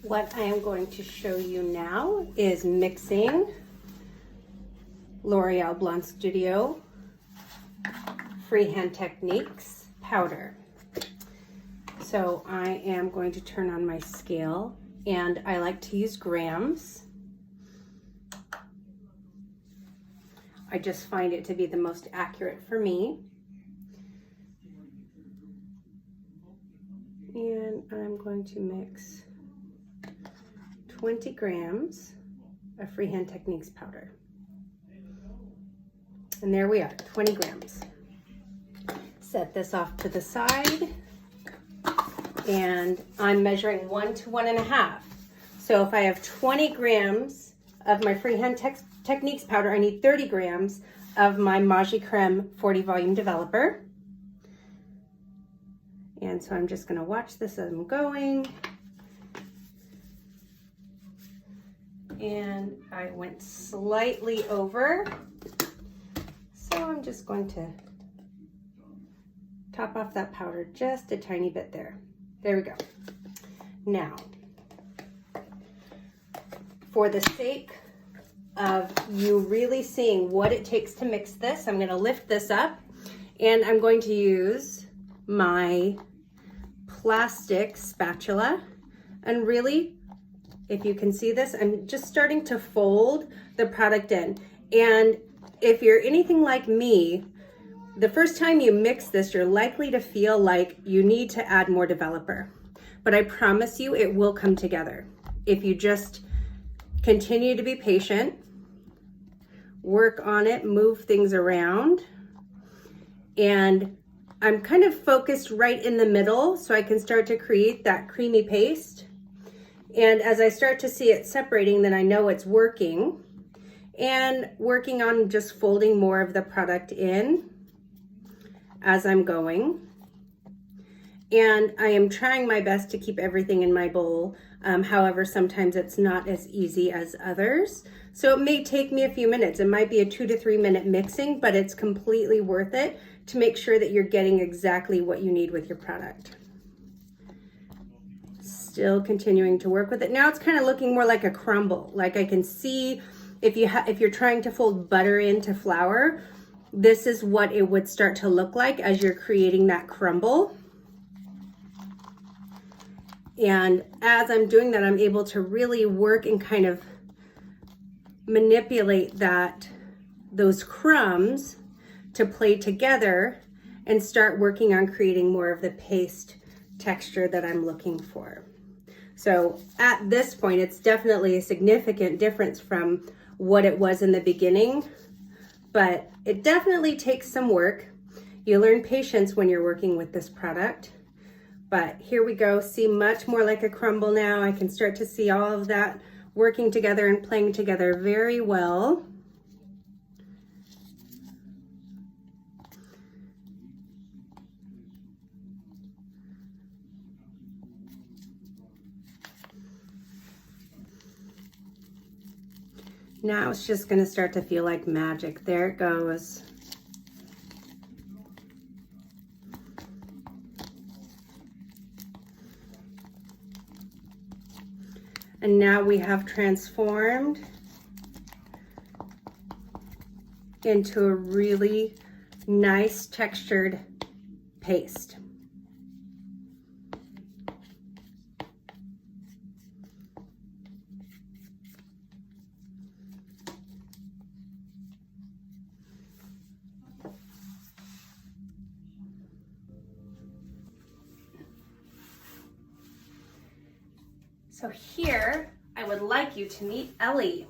What I am going to show you now is mixing L'Oreal Blond Studio Freehand Techniques powder. So I am going to turn on my scale, and I like to use grams. I just find it to be the most accurate for me. And I'm going to mix 20 grams of Freehand Techniques powder. And there we are, 20 grams. Set this off to the side. And I'm measuring 1 to 1.5. So if I have 20 grams of my Freehand Techniques powder, I need 30 grams of my Magie Creme 40 volume developer. And so I'm just gonna watch this as I'm going. And I went slightly over. So I'm just going to top off that powder just a tiny bit there. There we go. Now, for the sake of you really seeing what it takes to mix this, I'm gonna lift this up and I'm going to use my plastic spatula. And really, if you can see this, I'm just starting to fold the product in. And if you're anything like me, the first time you mix this, you're likely to feel like you need to add more developer. But I promise you it will come together. If you just continue to be patient, work on it, move things around. And I'm kind of focused right in the middle so I can start to create that creamy paste. And as I start to see it separating, then I know it's working. And working on just folding more of the product in as I'm going. And I am trying my best to keep everything in my bowl. However, sometimes it's not as easy as others. So it may take me a few minutes. It might be a 2 to 3 minute mixing, but it's completely worth it to make sure that you're getting exactly what you need with your product. Still continuing to work with it. Now it's kind of looking more like a crumble. Like I can see if you're trying to fold butter into flour, this is what it would start to look like as you're creating that crumble. And as I'm doing that, I'm able to really work and kind of manipulate those crumbs to play together and start working on creating more of the paste texture that I'm looking for. So at this point, it's definitely a significant difference from what it was in the beginning, but it definitely takes some work. You learn patience when you're working with this product. But here we go, see much more like a crumble now. I can start to see all of that working together and playing together very well. Now it's just gonna start to feel like magic. There it goes. And now we have transformed into a really nice textured paste. So here, I would like you to meet Ellie.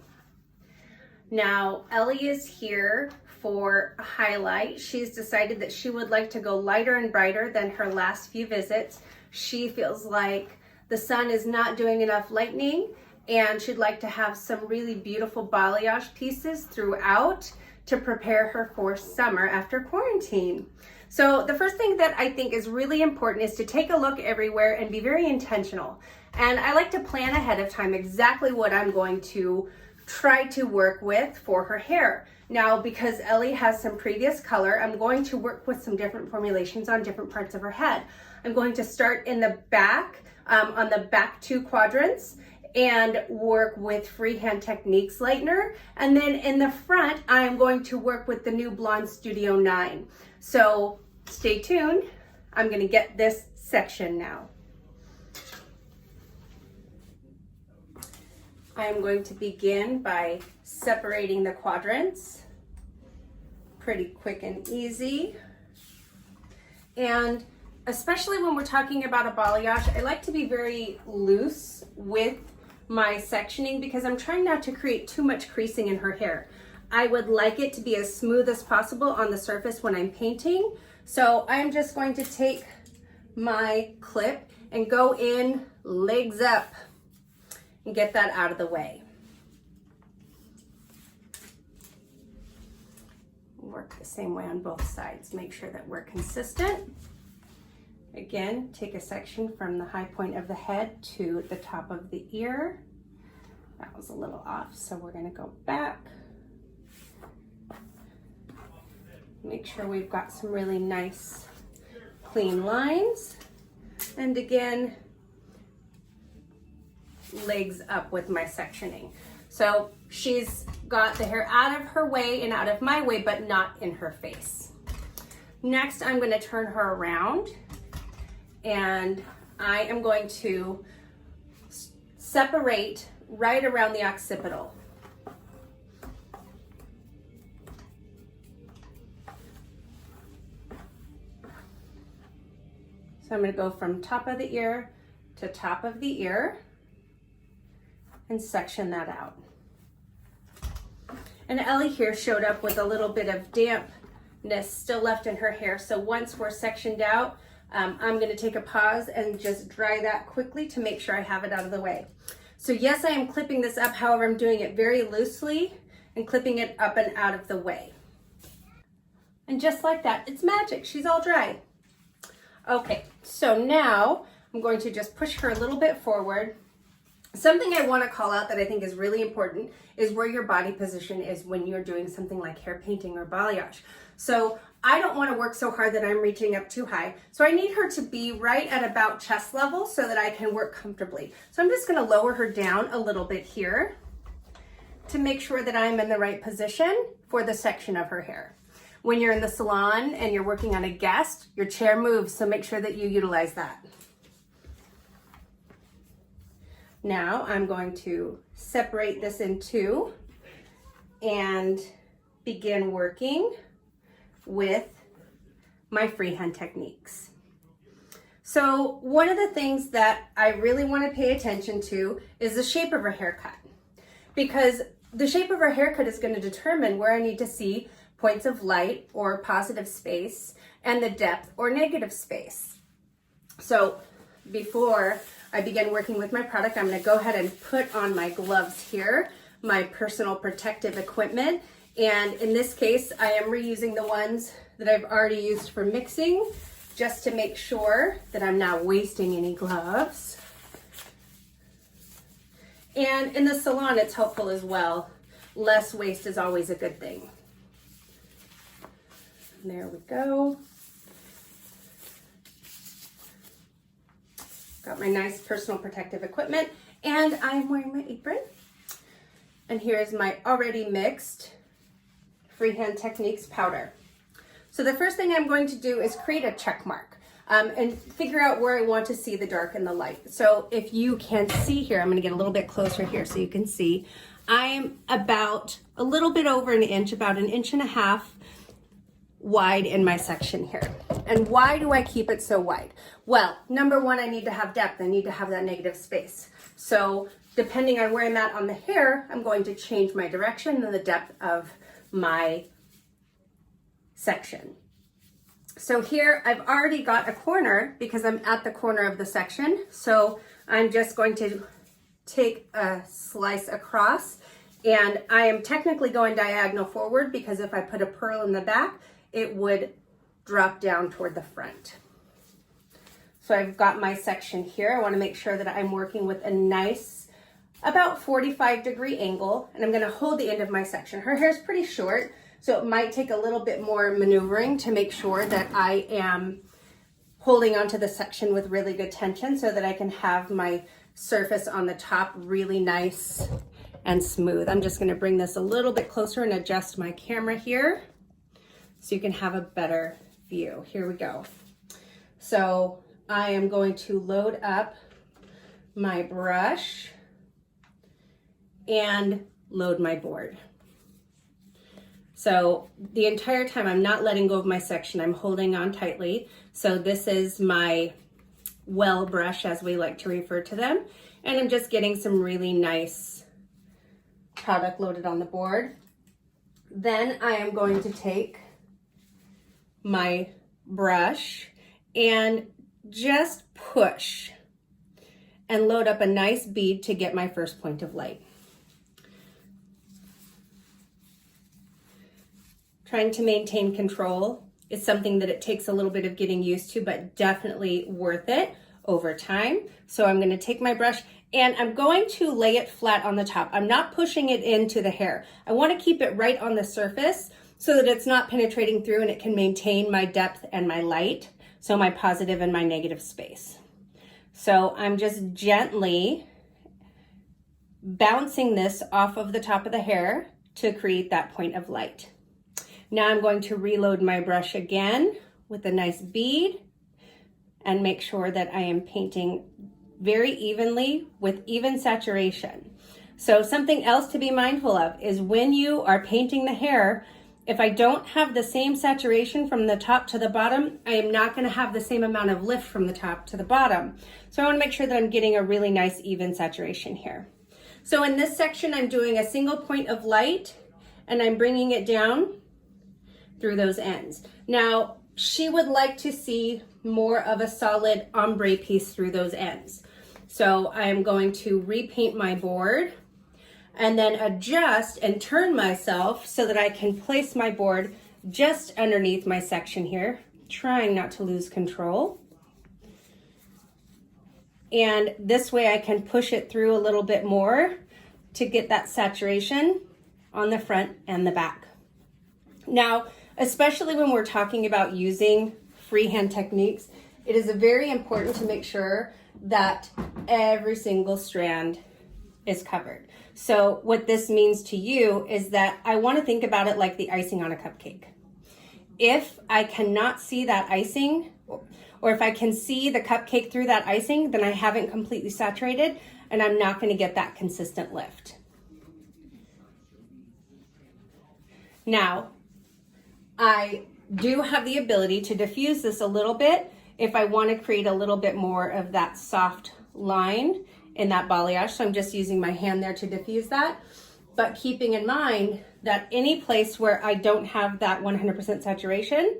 Now, Ellie is here for a highlight. She's decided that she would like to go lighter and brighter than her last few visits. She feels like the sun is not doing enough lightening, and she'd like to have some really beautiful balayage pieces throughout to prepare her for summer after quarantine. So the first thing that I think is really important is to take a look everywhere and be very intentional. And I like to plan ahead of time exactly what I'm going to try to work with for her hair. Now, because Ellie has some previous color, I'm going to work with some different formulations on different parts of her head. I'm going to start in the back, on the back 2 quadrants, and work with Freehand Techniques lightener. And then in the front, I am going to work with the new Blond Studio 9. So stay tuned. I'm going to get this section now. I am going to begin by separating the quadrants. Pretty quick and easy. And especially when we're talking about a balayage, I like to be very loose with my sectioning because I'm trying not to create too much creasing in her hair. I would like it to be as smooth as possible on the surface when I'm painting. So I'm just going to take my clip and go in legs up and get that out of the way. Work the same way on both sides. Make sure that we're consistent. Again, take a section from the high point of the head to the top of the ear. That was a little off, so we're going to go back. Make sure we've got some really nice, clean lines. And again, legs up with my sectioning. So she's got the hair out of her way and out of my way, but not in her face. Next, I'm going to turn her around, and I am going to separate right around the occipital. So I'm going to go from top of the ear to top of the ear and section that out. And Ellie here showed up with a little bit of dampness still left in her hair. So once we're sectioned out, I'm going to take a pause and just dry that quickly to make sure I have it out of the way. So yes, I am clipping this up. However, I'm doing it very loosely and clipping it up and out of the way. And just like that, it's magic. She's all dry. Okay, so now I'm going to just push her a little bit forward. Something I want to call out that I think is really important is where your body position is when you're doing something like hair painting or balayage. So I don't want to work so hard that I'm reaching up too high. So I need her to be right at about chest level so that I can work comfortably. So I'm just going to lower her down a little bit here to make sure that I'm in the right position for the section of her hair. When you're in the salon and you're working on a guest, your chair moves, so make sure that you utilize that. Now I'm going to separate this in 2 and begin working with my freehand techniques. So one of the things that I really want to pay attention to is the shape of her haircut, because the shape of her haircut is going to determine where I need to see points of light or positive space and the depth or negative space. So before I begin working with my product, I'm going to go ahead and put on my gloves here, my personal protective equipment. And in this case, I am reusing the ones that I've already used for mixing, just to make sure that I'm not wasting any gloves. And in the salon, it's helpful as well. Less waste is always a good thing. There we go. Got my nice personal protective equipment, and I'm wearing my apron. And here's my already mixed Freehand Techniques powder. So the first thing I'm going to do is create a check mark and figure out where I want to see the dark and the light. So if you can see here, I'm going to get a little bit closer here so you can see. I'm about a little bit over an inch, about 1.5 inches wide in my section here. And why do I keep it so wide? Well, number one, I need to have depth. I need to have that negative space. So depending on where I'm at on the hair, I'm going to change my direction and the depth of my section. So here I've already got a corner because I'm at the corner of the section. So I'm just going to take a slice across, and I am technically going diagonal forward because if I put a pearl in the back, it would drop down toward the front. So I've got my section here. I want to make sure that I'm working with a nice, about 45-degree angle, and I'm going to hold the end of my section. Her hair is pretty short, so it might take a little bit more maneuvering to make sure that I am holding onto the section with really good tension so that I can have my surface on the top really nice and smooth. I'm just gonna bring this a little bit closer and adjust my camera here so you can have a better view. Here we go. So I am going to load up my brush and load my board. So the entire time I'm not letting go of my section, I'm holding on tightly. So this is my well brush, as we like to refer to them. And I'm just getting some really nice product loaded on the board. Then I am going to take my brush and just push and load up a nice bead to get my first point of light. Trying to maintain control is something that it takes a little bit of getting used to, but definitely worth it over time. So I'm going to take my brush and I'm going to lay it flat on the top. I'm not pushing it into the hair. I want to keep it right on the surface so that it's not penetrating through and it can maintain my depth and my light, so my positive and my negative space. So I'm just gently bouncing this off of the top of the hair to create that point of light. Now I'm going to reload my brush again with a nice bead and make sure that I am painting very evenly with even saturation. So something else to be mindful of is when you are painting the hair, if I don't have the same saturation from the top to the bottom, I am not going to have the same amount of lift from the top to the bottom. So I want to make sure that I'm getting a really nice even saturation here. So in this section, I'm doing a single point of light and I'm bringing it down through those ends. Now, she would like to see more of a solid ombre piece through those ends. So I am going to repaint my board and then adjust and turn myself so that I can place my board just underneath my section here, trying not to lose control. And this way I can push it through a little bit more to get that saturation on the front and the back. Now, especially when we're talking about using freehand techniques, it is very important to make sure that every single strand is covered. So what this means to you is that I want to think about it like the icing on a cupcake. If I cannot see that icing, or if I can see the cupcake through that icing, then I haven't completely saturated and I'm not going to get that consistent lift. Now, I do have the ability to diffuse this a little bit if I want to create a little bit more of that soft line in that balayage. So I'm just using my hand there to diffuse that, but keeping in mind that any place where I don't have that 100% saturation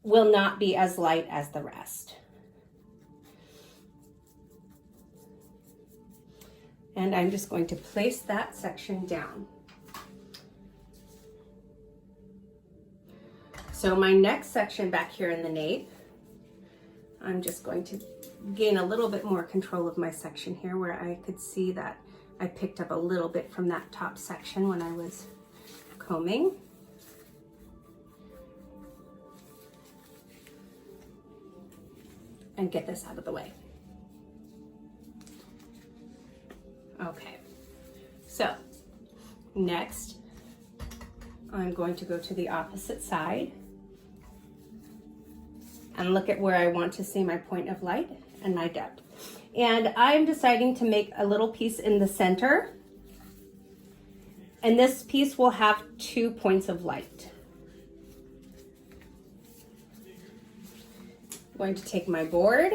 will not be as light as the rest. And I'm just going to place that section down. So my next section back here in the nape, I'm just going to gain a little bit more control of my section here where I could see that I picked up a little bit from that top section when I was combing. And get this out of the way. Okay, so next I'm going to go to the opposite side and look at where I want to see my point of light and my depth. And I'm deciding to make a little piece in the center. And this piece will have 2 points of light. I'm going to take my board,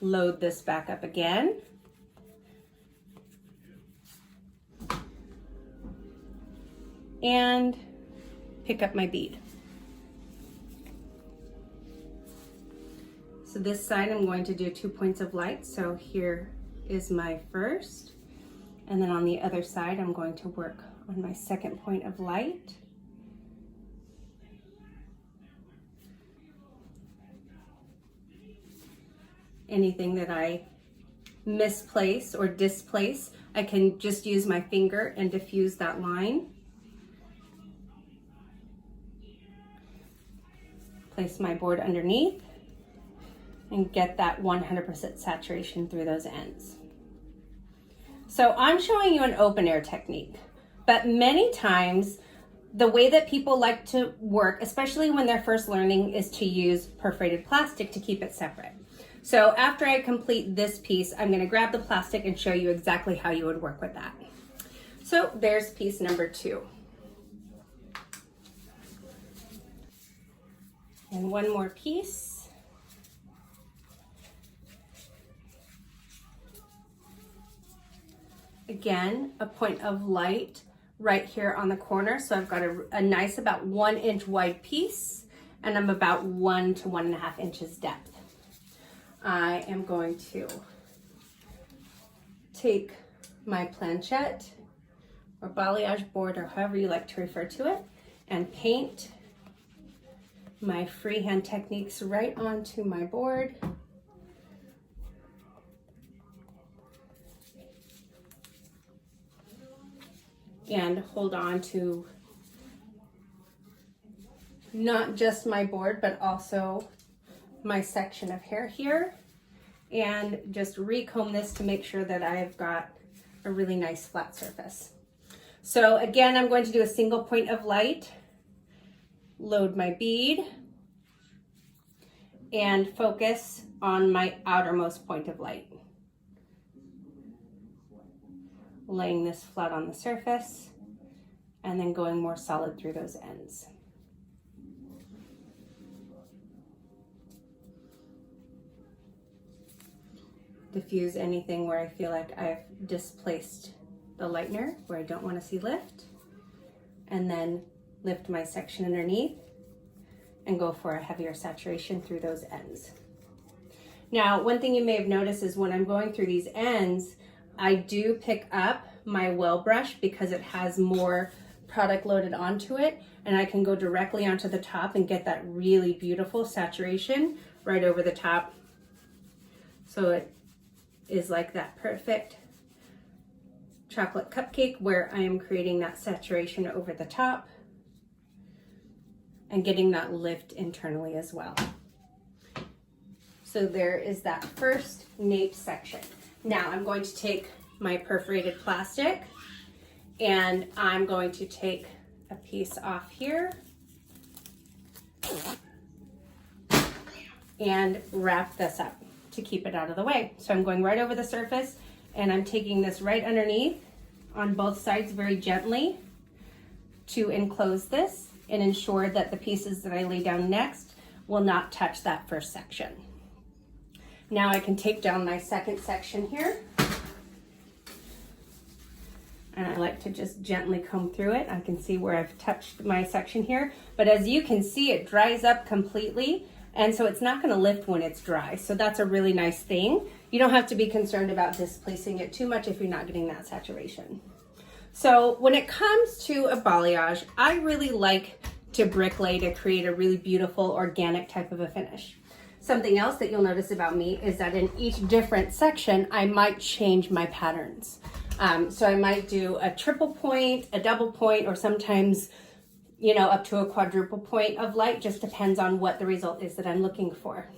load this back up again. And pick up my bead. So this side I'm going to do 2 points of light. So here is my first, and then on the other side I'm going to work on my second point of light. Anything that I misplace or displace, I can just use my finger and diffuse that line. place my board underneath and get that 100% saturation through those ends. So I'm showing you an open air technique, but many times the way that people like to work, especially when they're first learning, is to use perforated plastic to keep it separate. So after I complete this piece, I'm going to grab the plastic and show you exactly how you would work with that. So there's piece number 2. And one more piece. Again, a point of light right here on the corner. So I've got a nice about 1 inch wide piece, and I'm about 1 to 1.5 inches depth. I am going to take my planchette or balayage board, or however you like to refer to it, and paint my freehand techniques right onto my board. And hold on to not just my board, but also my section of hair here. And just recomb this to make sure that I've got a really nice flat surface. So again, I'm going to do a single point of light, load my bead, and focus on my outermost point of light. Laying this flat on the surface and then going more solid through those ends. Diffuse anything where I feel like I've displaced the lightener, where I don't want to see lift, and then lift my section underneath and go for a heavier saturation through those ends. Now, one thing you may have noticed is when I'm going through these ends, I do pick up my well brush because it has more product loaded onto it, and I can go directly onto the top and get that really beautiful saturation right over the top. So it is like that perfect chocolate cupcake where I am creating that saturation over the top and getting that lift internally as well. So there is that first nape section. Now I'm going to take my perforated plastic and I'm going to take a piece off here and wrap this up to keep it out of the way. So I'm going right over the surface and I'm taking this right underneath on both sides very gently to enclose this and ensure that the pieces that I lay down next will not touch that first section. Now I can take down my second section here, and I like to just gently comb through it. I can see where I've touched my section here, but as you can see, it dries up completely, and so it's not going to lift when it's dry. So that's a really nice thing. You don't have to be concerned about displacing it too much if you're not getting that saturation. So when it comes to a balayage, I really like to bricklay to create a really beautiful organic type of a finish. Something else that you'll notice about me is that in each different section, I might change my patterns. So I might do a triple point, a double point, or sometimes, you know, up to a quadruple point of light. Just depends on what the result is that I'm looking for.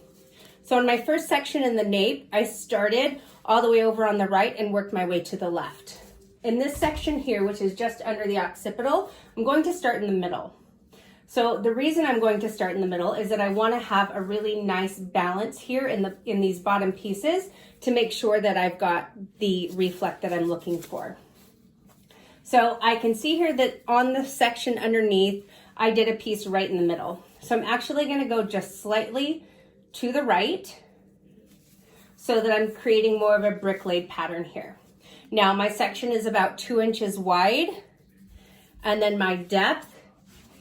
So in my first section in the nape, I started all the way over on the right and worked my way to the left. In this section here, which is just under the occipital, I'm going to start in the middle. So the reason I'm going to start in the middle is that I want to have a really nice balance here in these bottom pieces to make sure that I've got the reflect that I'm looking for. So I can see here that on the section underneath, I did a piece right in the middle. So I'm actually going to go just slightly to the right so that I'm creating more of a brick laid pattern here. Now my section is about 2 inches wide, and then my depth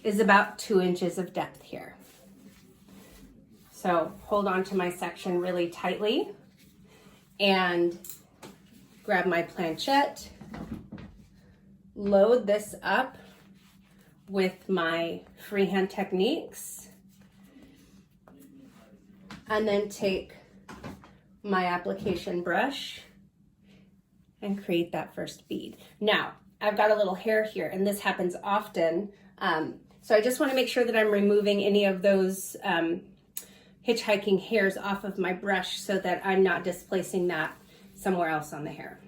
is about 2 inches of depth here. So hold on to my section really tightly and grab my planchette, load this up with my freehand techniques, and then take my application brush and create that first bead. Now, I've got a little hair here, and this happens often. So I just want to make sure that I'm removing any of those hitchhiking hairs off of my brush so that I'm not displacing that somewhere else on the hair.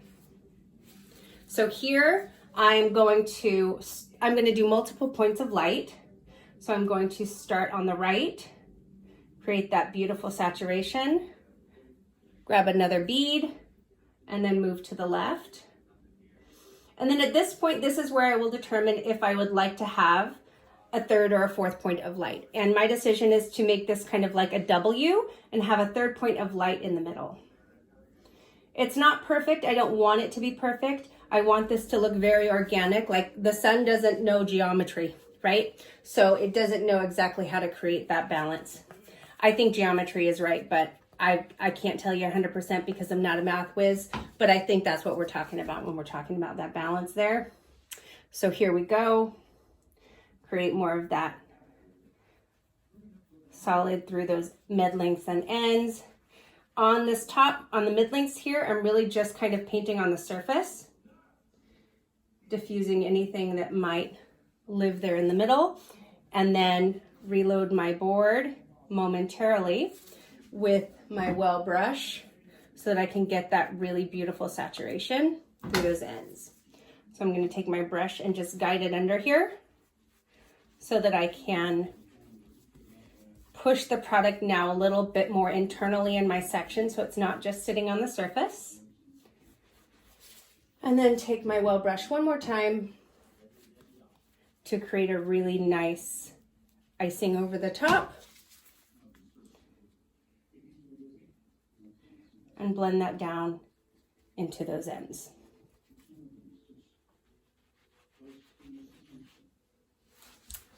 So here I'm going to do multiple points of light. So I'm going to start on the right, create that beautiful saturation, grab another bead, and then move to the left. And then at this point, this is where I will determine if I would like to have a third or a fourth point of light. And my decision is to make this kind of like a W and have a third point of light in the middle. It's not perfect. I don't want it to be perfect. I want this to look very organic. Like the sun doesn't know geometry, right? So it doesn't know exactly how to create that balance. I think geometry is right, but I can't tell you 100% because I'm not a math whiz, but I think that's what we're talking about when we're talking about that balance there. So here we go. Create more of that solid through those mid lengths and ends. On this top, on the mid lengths here, I'm really just kind of painting on the surface, diffusing anything that might live there in the middle, and then reload my board momentarily with my well brush so that I can get that really beautiful saturation through those ends. So I'm going to take my brush and just guide it under here so that I can push the product now a little bit more internally in my section so it's not just sitting on the surface. And then take my well brush one more time to create a really nice icing over the top. And blend that down into those ends.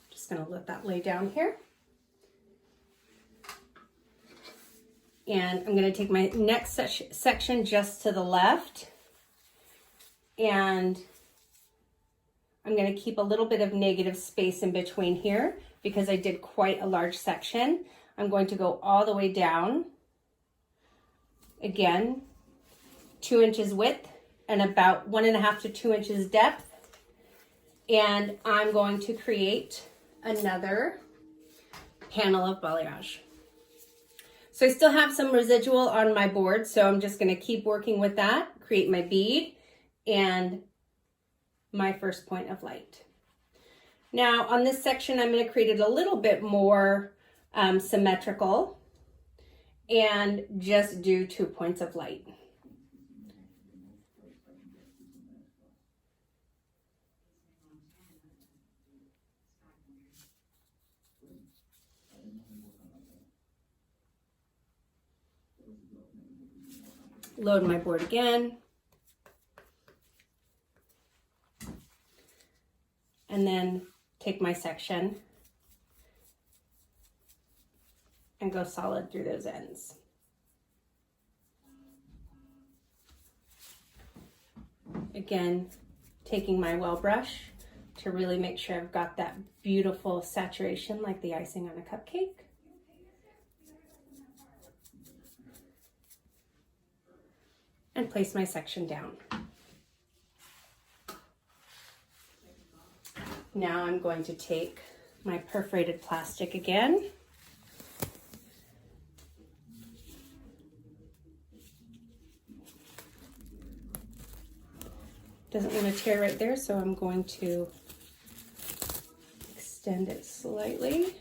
Just gonna let that lay down here. And I'm gonna take my next section just to the left, and I'm gonna keep a little bit of negative space in between here because I did quite a large section. I'm going to go all the way down. Again, 2 inches width and about 1.5 to 2 inches depth. And I'm going to create another panel of balayage. So I still have some residual on my board, so I'm just going to keep working with that, create my bead and my first point of light. Now on this section, I'm going to create it a little bit more symmetrical and just do 2 points of light. Load my board again. And then take my section and go solid through those ends. Again, taking my well brush to really make sure I've got that beautiful saturation like the icing on a cupcake. And place my section down. Now I'm going to take my perforated plastic again. Doesn't want to tear right there, so I'm going to extend it slightly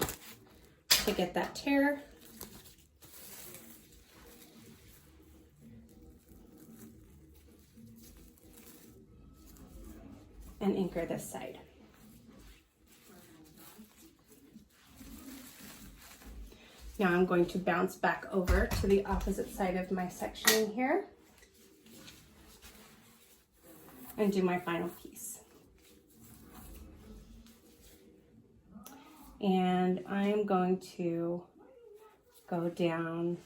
to get that tear. And anchor this side. Now I'm going to bounce back over to the opposite side of my section here and do my final piece. And I'm going to go down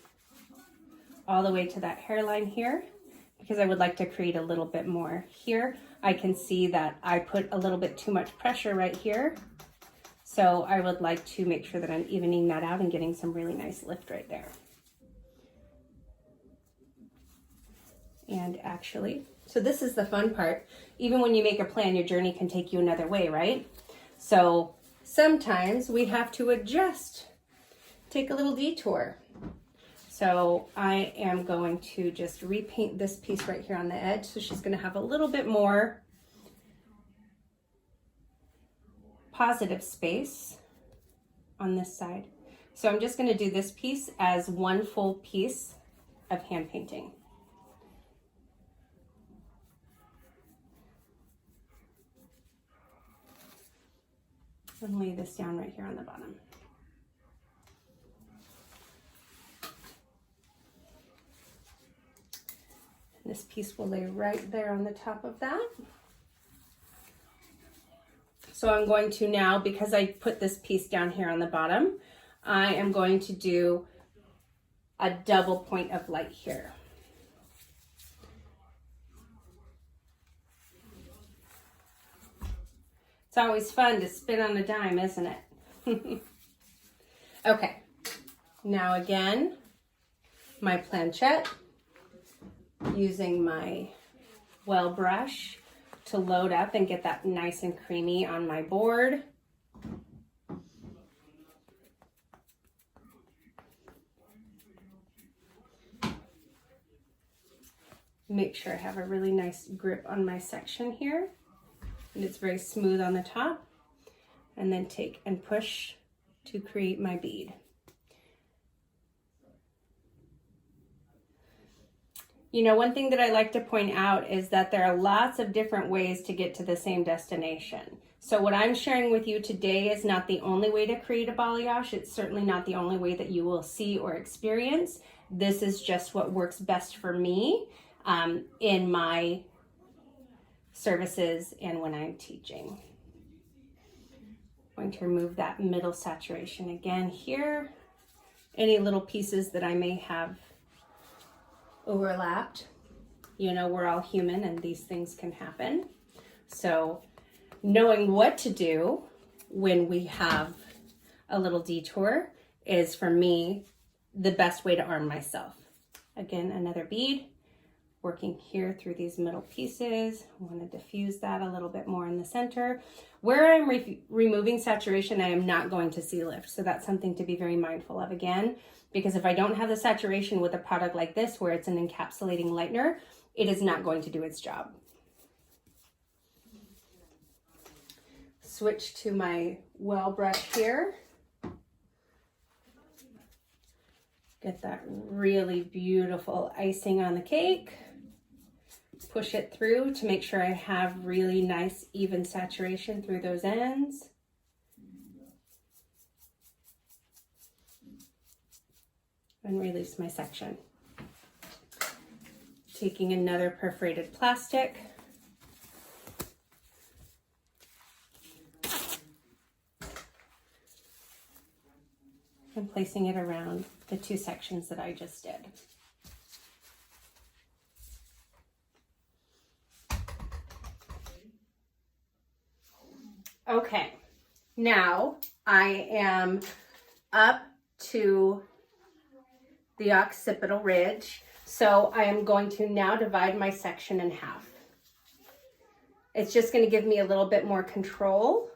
all the way to that hairline here because I would like to create a little bit more here. I can see that I put a little bit too much pressure right here. So I would like to make sure that I'm evening that out and getting some really nice lift right there. And actually, so this is the fun part. Even when you make a plan, your journey can take you another way, right? So sometimes we have to adjust, take a little detour. So I am going to just repaint this piece right here on the edge. So she's going to have a little bit more positive space on this side. So I'm just going to do this piece as one full piece of hand painting. And lay this down right here on the bottom. This piece will lay right there on the top of that. So I'm going to now, because I put this piece down here on the bottom, I am going to do a double point of light here. It's always fun to spin on a dime, isn't it? Okay, now again, my planchette, using my well brush to load up and get that nice and creamy on my board. Make sure I have a really nice grip on my section here, and it's very smooth on the top, and then take and push to create my bead. You know, one thing that I like to point out is that there are lots of different ways to get to the same destination. So what I'm sharing with you today is not the only way to create a balayage. It's certainly not the only way that you will see or experience. This is just what works best for me in my services and when I'm teaching. I'm going to remove that middle saturation again here. Any little pieces that I may have overlapped. You know, we're all human and these things can happen. So knowing what to do when we have a little detour is, for me, the best way to arm myself. Again, another bead, working here through these middle pieces. I want to diffuse that a little bit more in the center. Where I'm removing saturation, I am not going to see lift. So that's something to be very mindful of again, because if I don't have the saturation with a product like this, where it's an encapsulating lightener, it is not going to do its job. Switch to my well brush here. Get that really beautiful icing on the cake. Push it through to make sure I have really nice even saturation through those ends. And release my section. Taking another perforated plastic. And placing it around the two sections that I just did. Okay, now I am up to the occipital ridge, so I am going to now divide my section in half. It's just going to give me a little bit more control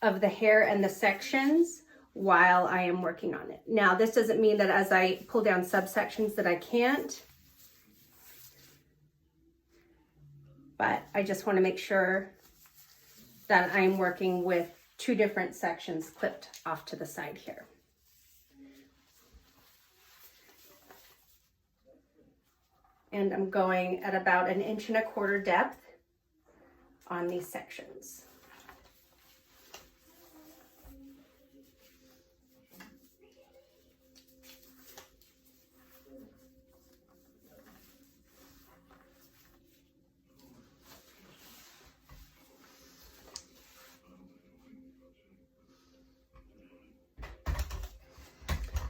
of the hair and the sections while I am working on it. Now, this doesn't mean that as I pull down subsections that I can't, but I just want to make sure that I'm working with two different sections clipped off to the side here. And I'm going at about 1.25 inches depth on these sections.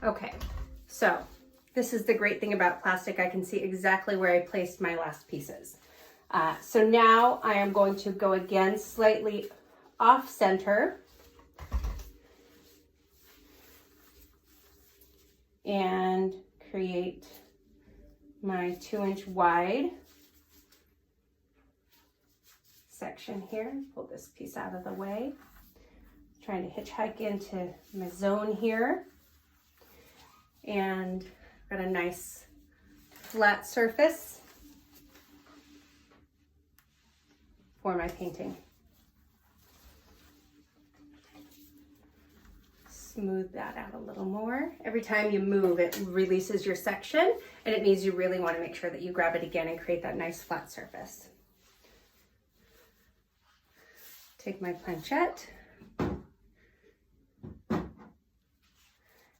Okay, so this is the great thing about plastic. I can see exactly where I placed my last pieces. So now I am going to go again slightly off center and create my 2-inch wide section here. Pull this piece out of the way. Trying to hitchhike into my zone here. And got a nice flat surface for my painting. Smooth that out a little more. Every time you move, it releases your section, and it means you really want to make sure that you grab it again and create that nice flat surface. Take my planchette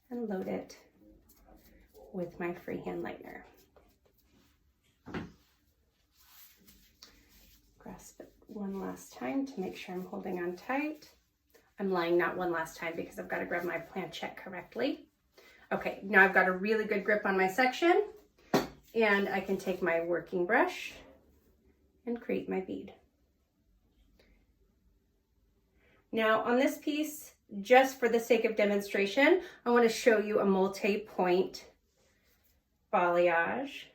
and load it with my freehand lightener. Grasp it one last time to make sure I'm holding on tight. I'm lying not one last time because I've got to grab my planchette correctly. Okay, now I've got a really good grip on my section, and I can take my working brush and create my bead. Now on this piece, just for the sake of demonstration, I want to show you a multi-point balayage.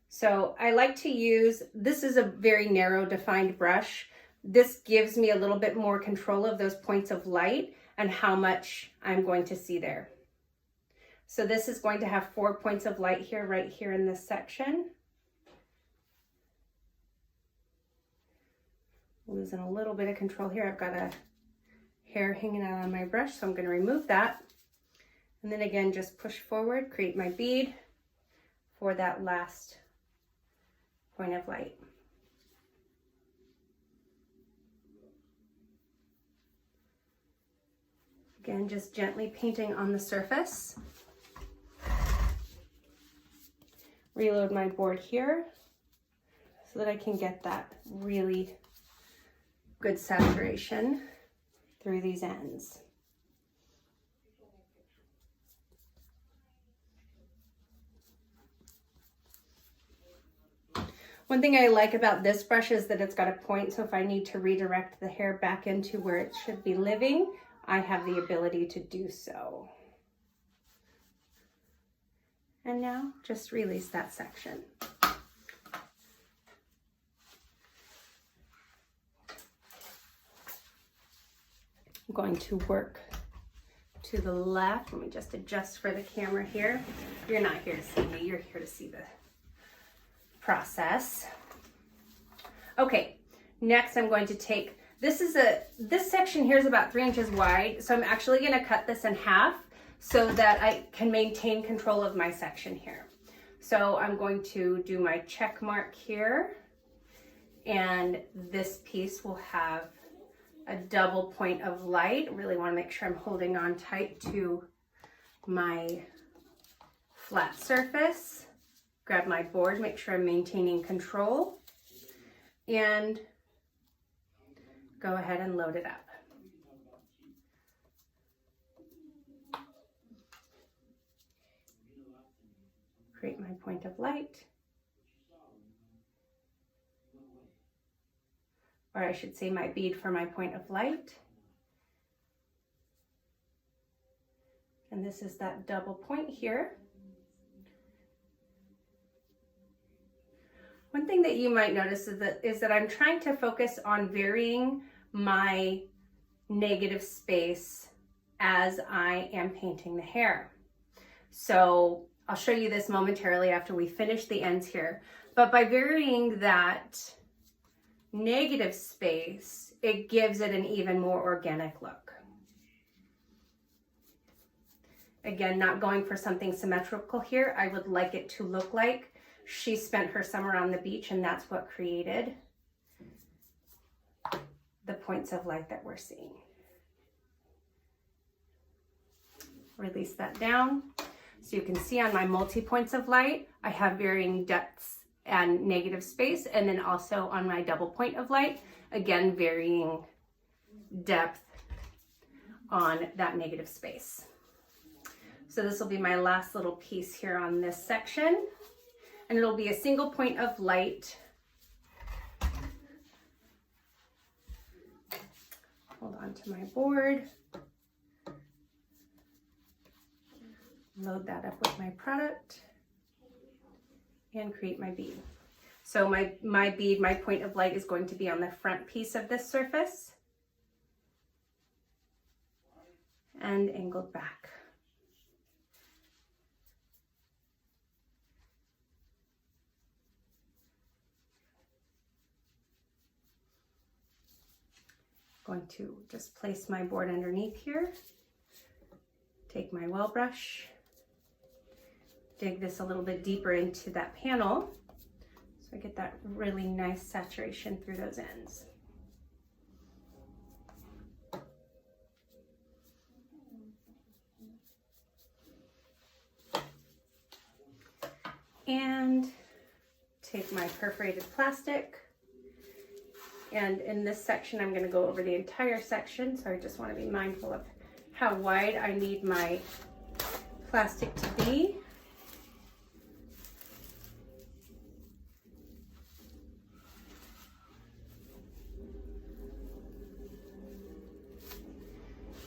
So I like to use, this is a very narrow defined brush. This gives me a little bit more control of those points of light and how much I'm going to see there. So this is going to have 4 points of light here, right here in this section. Losing a little bit of control here. I've got a hair hanging out on my brush, so I'm going to remove that. And then again, just push forward, create my bead for that last point of light. Again, just gently painting on the surface. Reload my board here so that I can get that really good saturation through these ends. One thing I like about this brush is that it's got a point, so if I need to redirect the hair back into where it should be living, I have the ability to do so. And now just release that section. I'm going to work to the left. Let me just adjust for the camera here. You're not here to see me, you're here to see the process. Okay, next I'm going to take, this section here is about 3 inches wide, so I'm actually going to cut this in half so that I can maintain control of my section here. So I'm going to do my check mark here, and this piece will have a double point of light. I really want to make sure I'm holding on tight to my flat surface. Grab my board, make sure I'm maintaining control, and go ahead and load it up. Create my point of light. Or I should say my bead for my point of light. And this is that double point here. One thing that you might notice is that I'm trying to focus on varying my negative space as I am painting the hair. So I'll show you this momentarily after we finish the ends here. But by varying that negative space, it gives it an even more organic look. Again, not going for something symmetrical here. I would like it to look like she spent her summer on the beach, and that's what created the points of light that we're seeing. Release that down. So you can see on my multi-points of light, I have varying depths and negative space, and then also on my double point of light, again, varying depth on that negative space. So this will be my last little piece here on this section. And it'll be a single point of light. Hold on to my board. Load that up with my product and create my bead. So my bead, my point of light is going to be on the front piece of this surface. and angled back. Going to just place my board underneath here, take my well brush, dig this a little bit deeper into that panel so I get that really nice saturation through those ends. And take my perforated plastic. And in this section, I'm going to go over the entire section, so I just want to be mindful of how wide I need my plastic to be.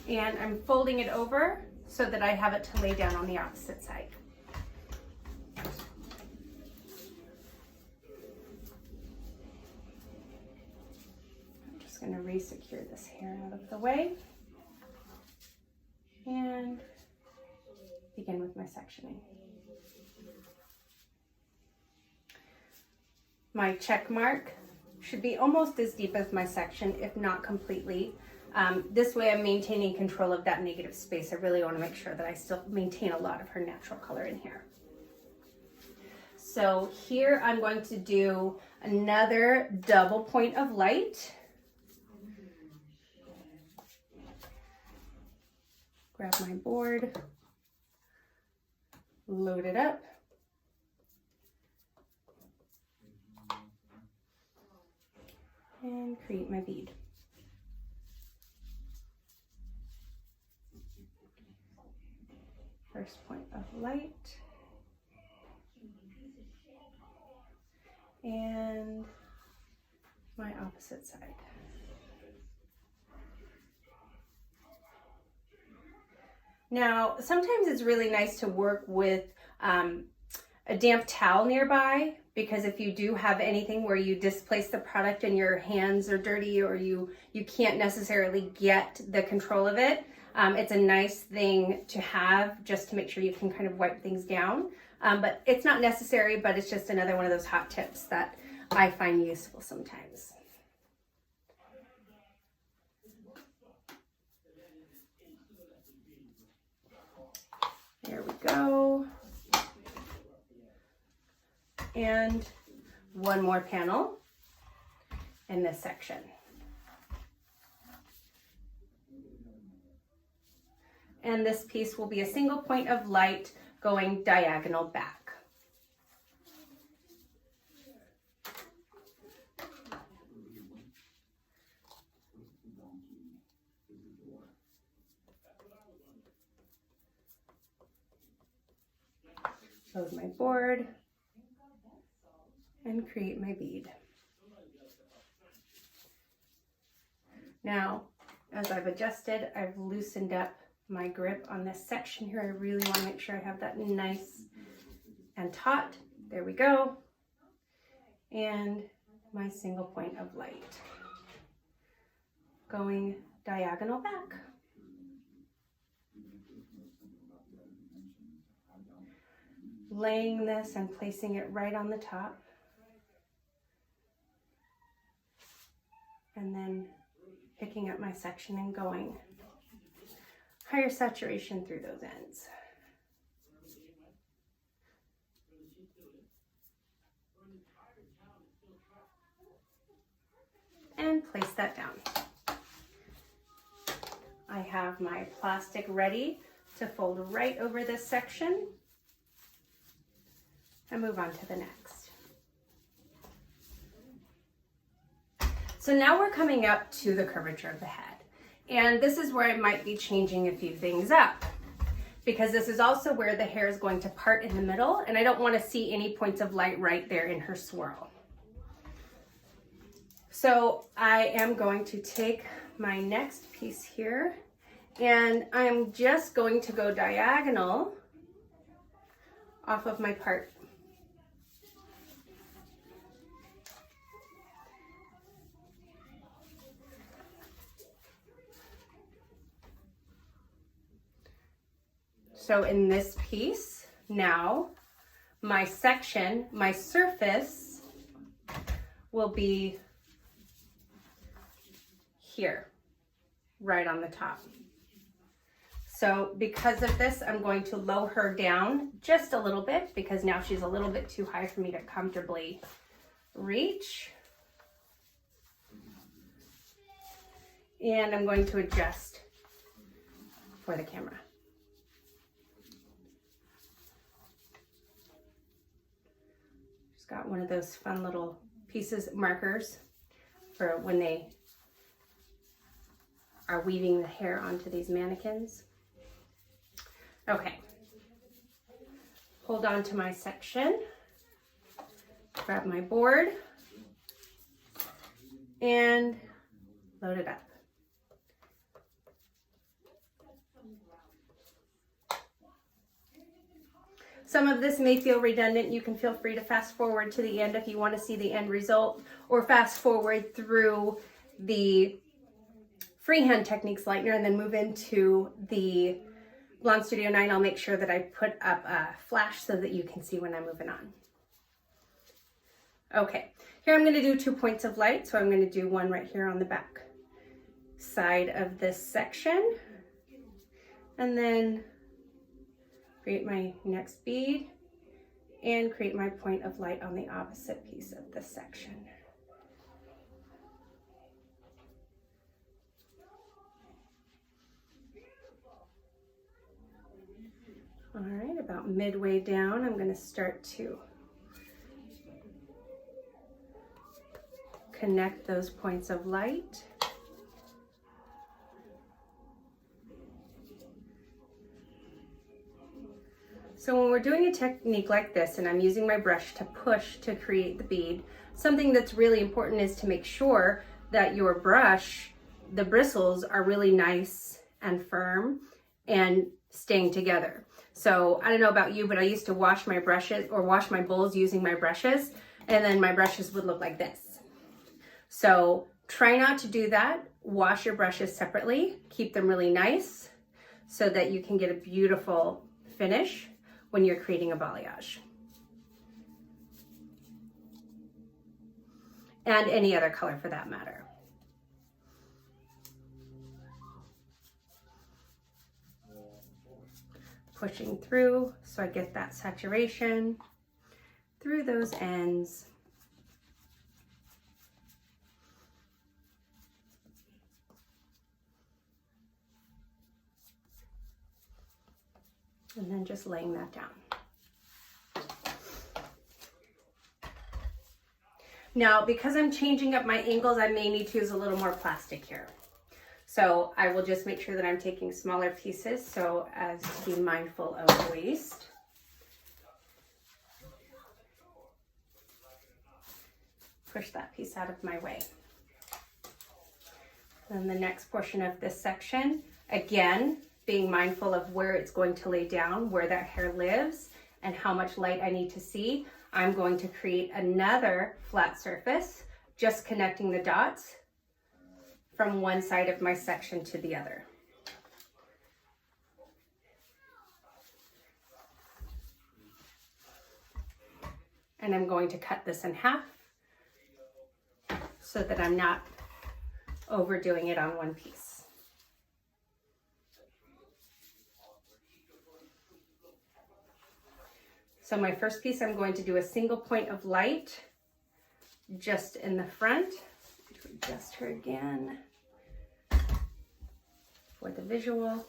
And I'm folding it over so that I have it to lay down on the opposite side. Going to re-secure this hair out of the way and begin with my sectioning. My check mark should be almost as deep as my section, if not completely. This way I'm maintaining control of that negative space. I really want to make sure that I still maintain a lot of her natural color in here. So here I'm going to do another double point of light. Grab my board, load it up, and create my bead. First point of light, and my opposite side. Now, sometimes it's really nice to work with a damp towel nearby, because if you do have anything where you displace the product and your hands are dirty, or you can't necessarily get the control of it, it's a nice thing to have just to make sure you can kind of wipe things down. But it's not necessary, but it's just another one of those hot tips that I find useful sometimes. There we go. And one more panel in this section. And this piece will be a single point of light going diagonal back. Load my board and create my bead. Now, as I've adjusted, I've loosened up my grip on this section here. I really want to make sure I have that nice and taut. There we go. And my single point of light going diagonal back. Laying this and placing it right on the top. And then picking up my section and going higher saturation through those ends. And place that down. I have my plastic ready to fold right over this section and move on to the next. So now we're coming up to the curvature of the head. And this is where I might be changing a few things up, because this is also where the hair is going to part in the middle, and I don't want to see any points of light right there in her swirl. So I am going to take my next piece here, and I'm just going to go diagonal off of my part. So in this piece, now my section, my surface will be here, right on the top. So because of this, I'm going to lower her down just a little bit because now she's a little bit too high for me to comfortably reach. And I'm going to adjust for the camera. Just got one of those fun little pieces, markers, for when they are weaving the hair onto these mannequins. Okay, hold on to my section, grab my board, and load it up. Some of this may feel redundant. You can feel free to fast forward to the end if you want to see the end result, or fast forward through the freehand techniques lightener and then move into the Blond Studio 9. I'll make sure that I put up a flash so that you can see when I'm moving on. Okay, here I'm going to do 2 points of light. So I'm going to do one right here on the back side of this section, and then create my next bead and create my point of light on the opposite piece of this section. All right, about midway down, I'm going to start to connect those points of light. So when we're doing a technique like this and I'm using my brush to push to create the bead, something that's really important is to make sure that your brush, the bristles, are really nice and firm and staying together. So I don't know about you, but I used to wash my brushes or wash my bowls using my brushes, and then my brushes would look like this. So try not to do that. Wash your brushes separately, keep them really nice so that you can get a beautiful finish when you're creating a balayage. And any other color for that matter. Pushing through so I get that saturation through those ends. And then just laying that down. Now, because I'm changing up my angles, I may need to use a little more plastic here. So I will just make sure that I'm taking smaller pieces so as to be mindful of waste. Push that piece out of my way. Then the next portion of this section, again, being mindful of where it's going to lay down, where that hair lives, and how much light I need to see. I'm going to create another flat surface, just connecting the dots from one side of my section to the other. And I'm going to cut this in half so that I'm not overdoing it on one piece. So my first piece, I'm going to do a single point of light just in the front. Adjust her again for the visual.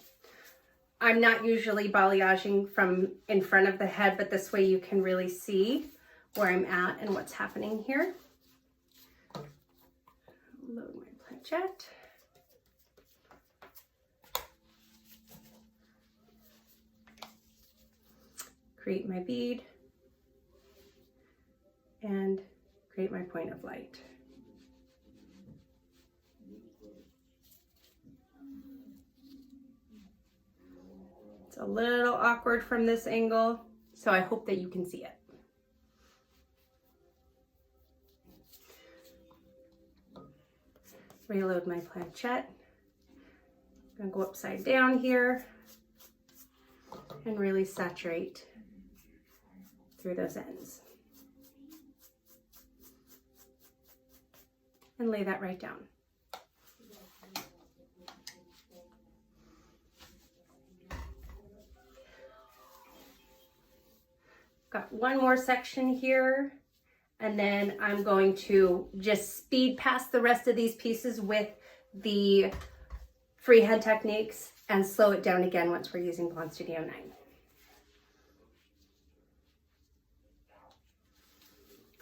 I'm not usually balayaging from in front of the head, but this way you can really see where I'm at and what's happening here. Load my planchette. Create my bead and create my point of light. It's a little awkward from this angle, so I hope that you can see it. Reload my planchette. I'm gonna go upside down here. and really saturate through those ends. And lay that right down. Got one more section here, and then I'm going to just speed past the rest of these pieces with the freehand techniques and slow it down again once we're using Blond Studio 9.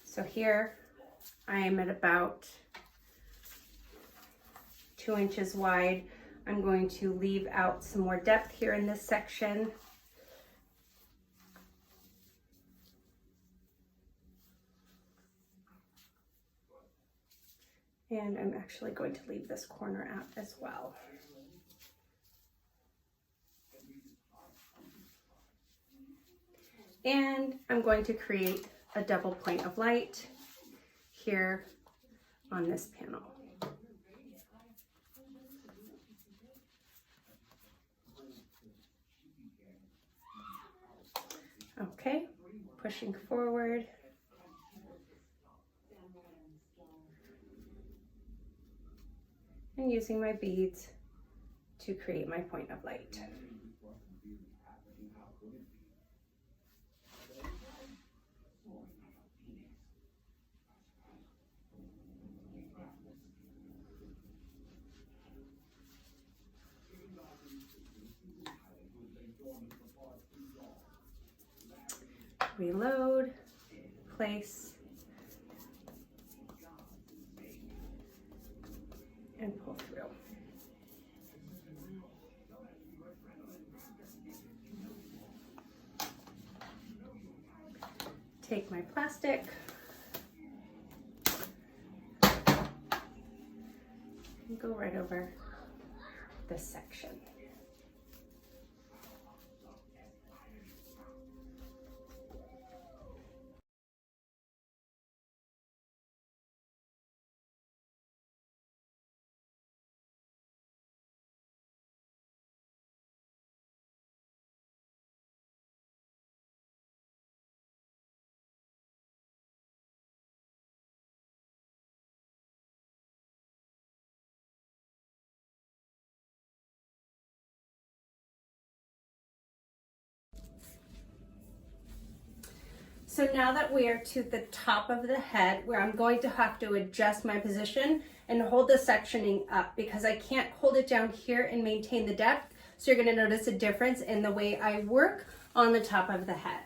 So here I am at about 2 inches wide. I'm going to leave out some more depth here in this section. And I'm actually going to leave this corner out as well. And I'm going to create a double point of light here on this panel. Okay, pushing forward. And using my beads to create my point of light. Reload, place, and pull through. Take my plastic, and go right over this section. So now that we are to the top of the head, where I'm going to have to adjust my position and hold the sectioning up because I can't hold it down here and maintain the depth. So you're going to notice a difference in the way I work on the top of the head.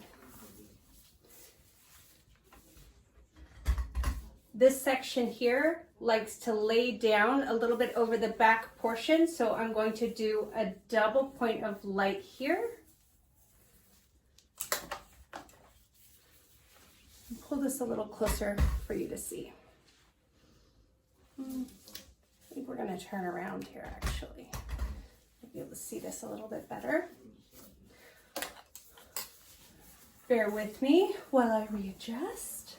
This section here likes to lay down a little bit over the back portion. So I'm going to do a double point of light here. Pull this a little closer for you to see. I think we're going to turn around here actually. You'll be able to see this a little bit better. Bear with me while I readjust.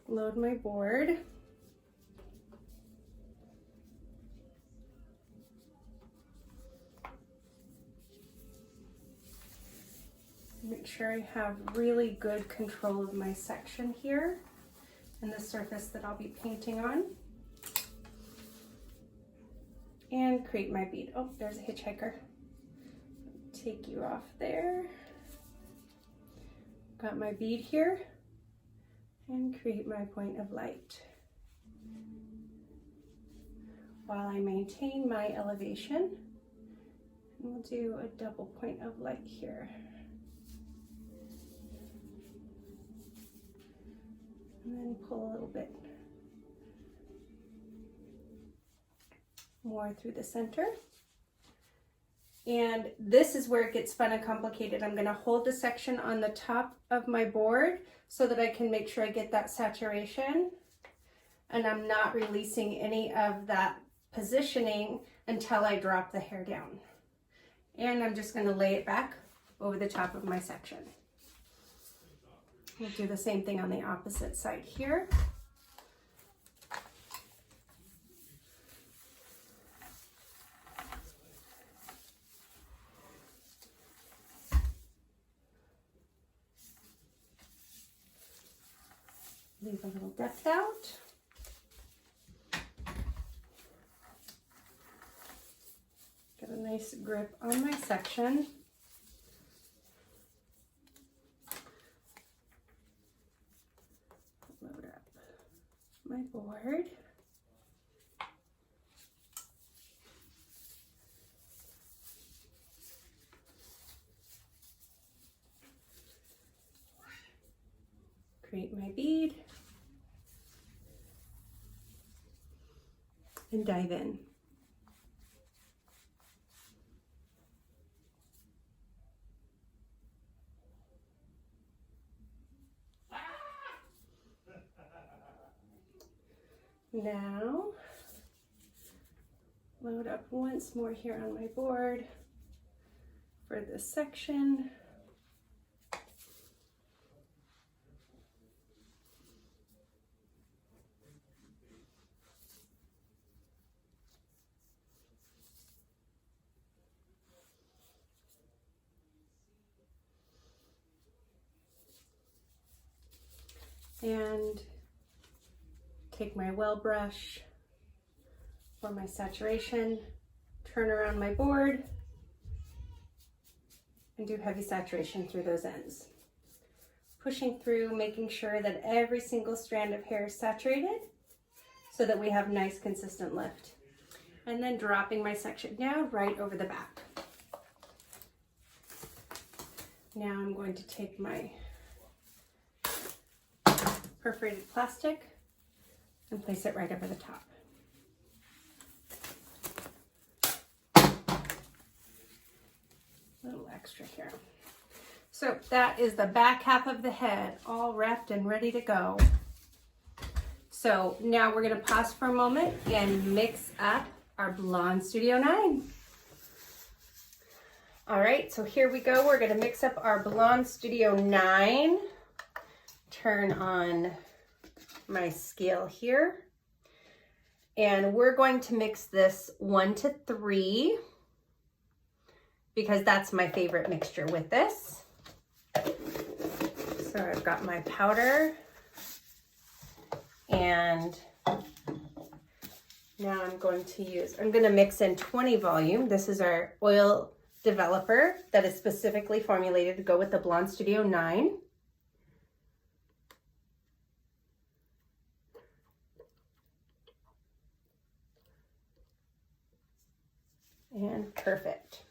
Load my board. Make sure I have really good control of my section here and the surface that I'll be painting on. And create my bead. Oh, there's a hitchhiker. Take you off there. Got my bead here and create my point of light while I maintain my elevation. And we'll do a double point of light here. And then pull a little bit more through the center. And this is where it gets fun and complicated. I'm going to hold the section on the top of my board so that I can make sure I get that saturation. And I'm not releasing any of that positioning until I drop the hair down. And I'm just going to lay it back over the top of my section. We'll do the same thing on the opposite side here. Leave a little depth out. Get a nice grip on my section. Load up my board. Create my bead and dive in. Now, load up once more here on my board for this section. And take my well brush for my saturation, turn around my board, and do heavy saturation through those ends. Pushing through, making sure that every single strand of hair is saturated so that we have nice consistent lift. And then dropping my section down right over the back. Now I'm going to take my perforated plastic and place it right over the top. A little extra here. So that is the back half of the head all wrapped and ready to go. So now we're going to pause for a moment and mix up our Blond Studio 9. All right, so here we go. We're going to mix up our Blond Studio 9. Turn on my scale here. And we're going to mix this 1 to 3 because that's my favorite mixture with this. So I've got my powder and now I'm going to mix in 20 volume. This is our oil developer that is specifically formulated to go with the Blond Studio 9. And perfect.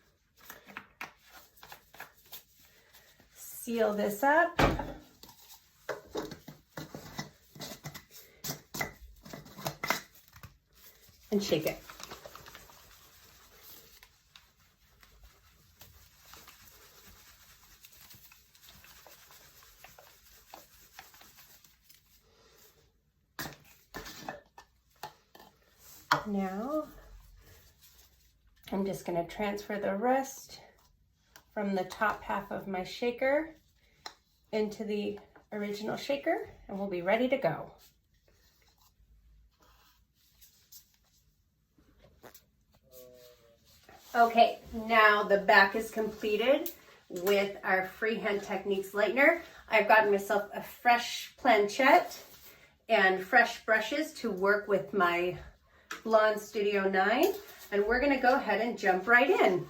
Seal this up. And shake it. Now, I'm just going to transfer the rest from the top half of my shaker into the original shaker, and we'll be ready to go. Okay, now the back is completed with our Freehand Techniques lightener. I've gotten myself a fresh planchette and fresh brushes to work with my Blond Studio 9. And we're gonna go ahead and jump right in.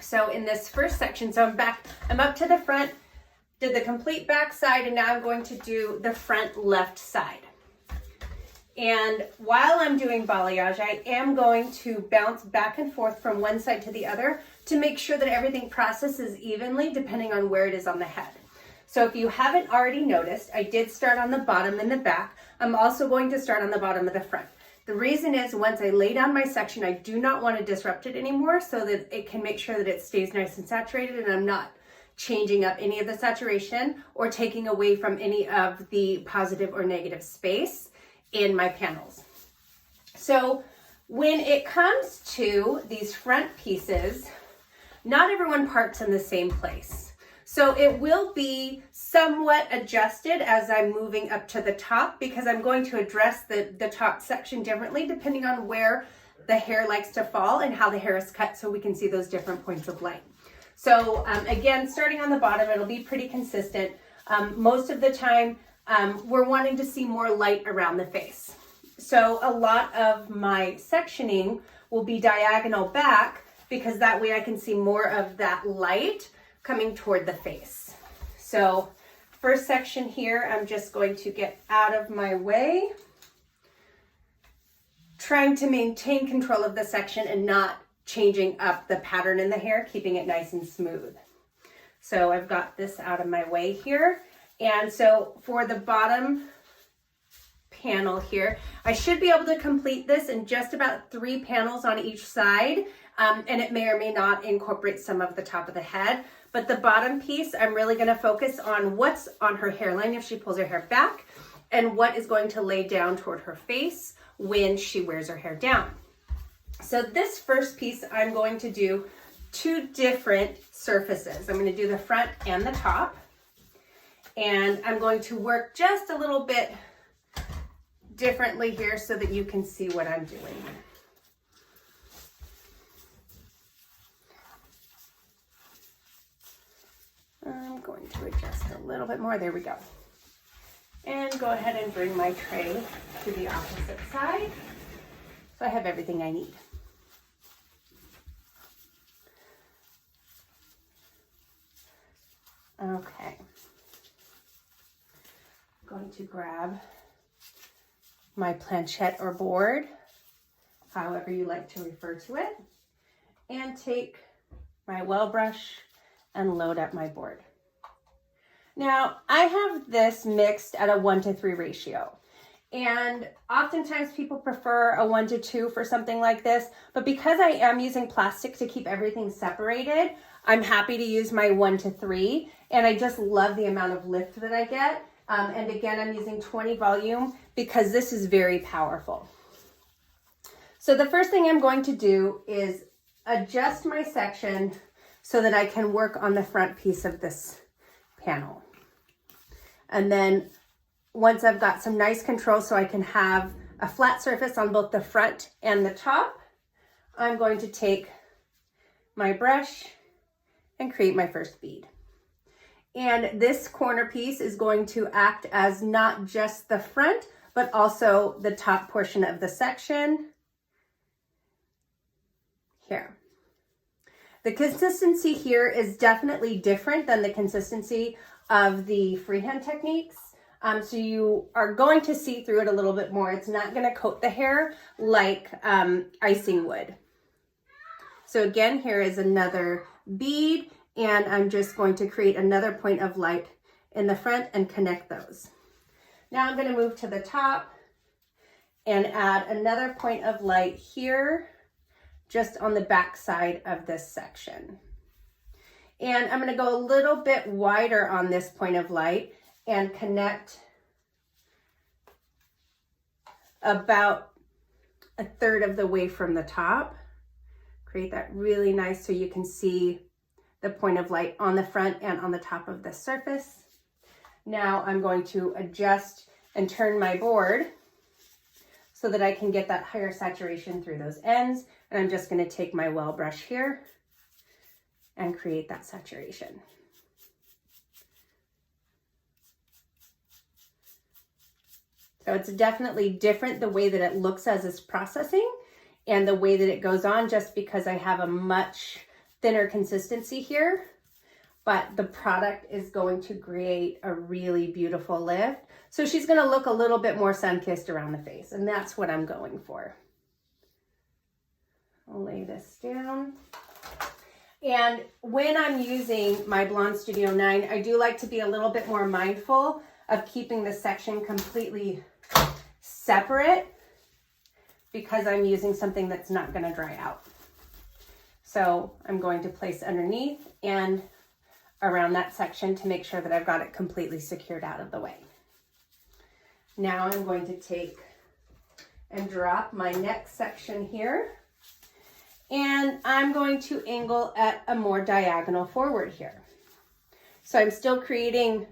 So in this first section, I'm up to the front, did the complete back side, and now I'm going to do the front left side. And while I'm doing balayage, I am going to bounce back and forth from one side to the other to make sure that everything processes evenly depending on where it is on the head. So if you haven't already noticed, I did start on the bottom and the back. I'm also going to start on the bottom of the front. The reason is once I lay down my section, I do not want to disrupt it anymore so that it can make sure that it stays nice and saturated and I'm not changing up any of the saturation or taking away from any of the positive or negative space in my panels. So when it comes to these front pieces, not everyone parts in the same place. So it will be somewhat adjusted as I'm moving up to the top because I'm going to address the top section differently depending on where the hair likes to fall and how the hair is cut so we can see those different points of light. So again, starting on the bottom, it'll be pretty consistent. Most of the time, we're wanting to see more light around the face. So a lot of my sectioning will be diagonal back because that way I can see more of that light coming toward the face. So first section here, I'm just going to get out of my way, trying to maintain control of the section and not changing up the pattern in the hair, keeping it nice and smooth. So I've got this out of my way here. And so for the bottom panel here, I should be able to complete this in just about 3 panels on each side. And it may or may not incorporate some of the top of the head. But the bottom piece, I'm really gonna focus on what's on her hairline if she pulls her hair back, and what is going to lay down toward her face when she wears her hair down. So this first piece, I'm going to do 2 different surfaces. I'm gonna do the front and the top. And I'm going to work just a little bit differently here so that you can see what I'm doing. I'm going to adjust a little bit more. There we go. And go ahead and bring my tray to the opposite side. So I have everything I need. Okay. I'm going to grab my planchette or board, however you like to refer to it, and take my well brush and load up my board. Now, I have this mixed at a 1:3 ratio. And oftentimes people prefer a 1:2 for something like this, but because I am using plastic to keep everything separated, I'm happy to use my 1:3, and I just love the amount of lift that I get. And again, I'm using 20 volume because this is very powerful. So the first thing I'm going to do is adjust my section so that I can work on the front piece of this panel. And then once I've got some nice control so I can have a flat surface on both the front and the top, I'm going to take my brush and create my first bead. And this corner piece is going to act as not just the front, but also the top portion of the section here. The consistency here is definitely different than the consistency of the freehand techniques. So you are going to see through it a little bit more. It's not going to coat the hair like icing would. So again, here is another bead, and I'm just going to create another point of light in the front and connect those. Now I'm going to move to the top and add another point of light here, just on the back side of this section. And I'm going to go a little bit wider on this point of light and connect about 1/3 of the way from the top. Create that really nice so you can see the point of light on the front and on the top of the surface. Now I'm going to adjust and turn my board so that I can get that higher saturation through those ends. And I'm just going to take my well brush here and create that saturation. So it's definitely different the way that it looks as it's processing and the way that it goes on, just because I have a much thinner consistency here, but the product is going to create a really beautiful lift. So she's going to look a little bit more sun-kissed around the face, and that's what I'm going for. I'll lay this down. And when I'm using my Blond Studio 9, I do like to be a little bit more mindful of keeping the section completely separate because I'm using something that's not going to dry out. So I'm going to place underneath and around that section to make sure that I've got it completely secured out of the way. Now I'm going to take and drop my next section here, and I'm going to angle at a more diagonal forward here. So I'm still creating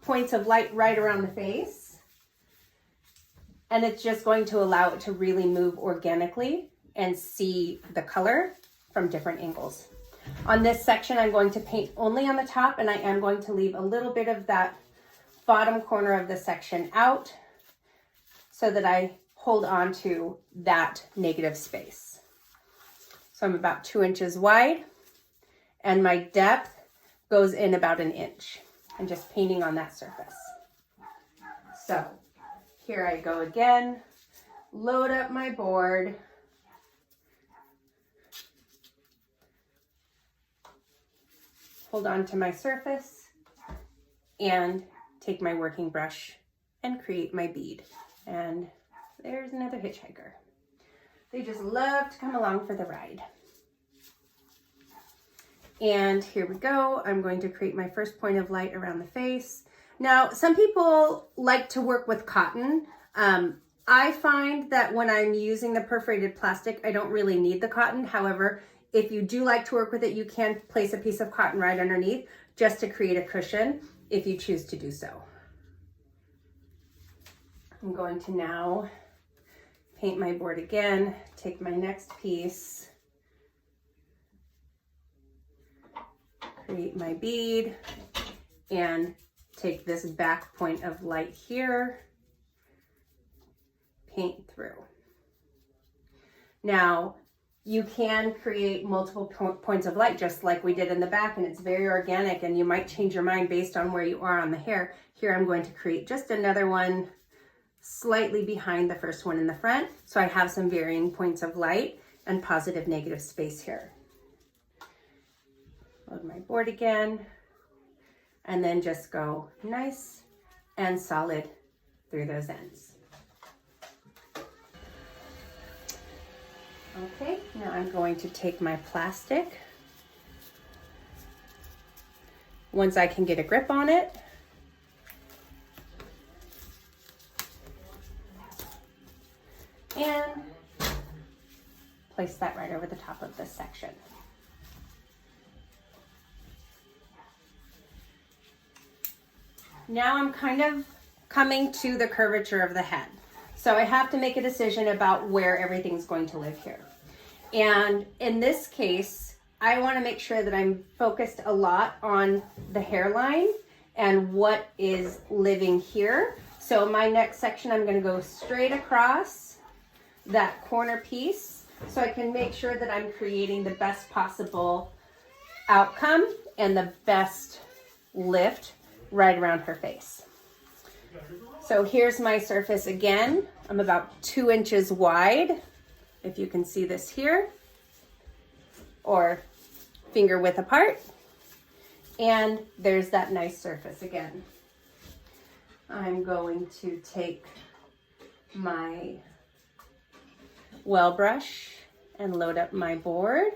points of light right around the face, and it's just going to allow it to really move organically and see the color from different angles. On this section, I'm going to paint only on the top, and I am going to leave a little bit of that bottom corner of the section out so that I hold on to that negative space. So I'm about 2 inches wide, and my depth goes in about 1 inch. I'm just painting on that surface. So here I go again, load up my board. Hold on to my surface and take my working brush and create my bead. And there's another hitchhiker. They just love to come along for the ride. And here we go. I'm going to create my first point of light around the face. Now, some people like to work with cotton. I find that when I'm using the perforated plastic, I don't really need the cotton. However, if you do like to work with it, you can place a piece of cotton right underneath just to create a cushion if you choose to do so. I'm going to now paint my board again, take my next piece, create my bead, and take this back point of light here, paint through. Now, you can create multiple points of light just like we did in the back, and it's very organic, and you might change your mind based on where you are on the hair. Here I'm going to create just another one slightly behind the first one in the front, so I have some varying points of light and positive negative space here. Load my board again, and then just go nice and solid through those ends. Okay, now I'm going to take my plastic. Once I can get a grip on it, and place that right over the top of this section. Now I'm kind of coming to the curvature of the head. So I have to make a decision about where everything's going to live here. And in this case, I want to make sure that I'm focused a lot on the hairline and what is living here. So my next section, I'm going to go straight across that corner piece so I can make sure that I'm creating the best possible outcome and the best lift right around her face. So here's my surface again. I'm about 2 inches wide, if you can see this here, or finger width apart. And there's that nice surface again. I'm going to take my well brush and load up my board.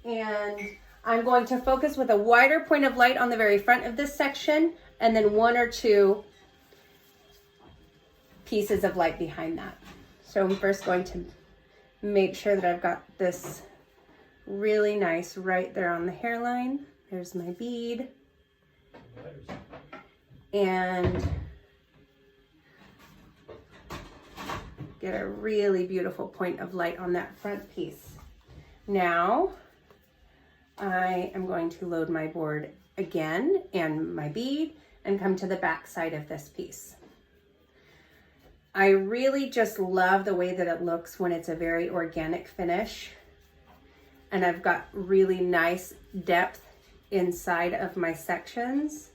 And I'm going to focus with a wider point of light on the very front of this section, and then 1 or 2 pieces of light behind that. So I'm first going to make sure that I've got this really nice right there on the hairline. There's my bead. And get a really beautiful point of light on that front piece. Now, I am going to load my board again and my bead and come to the back side of this piece. I really just love the way that it looks when it's a very organic finish. And I've got really nice depth inside of my sections.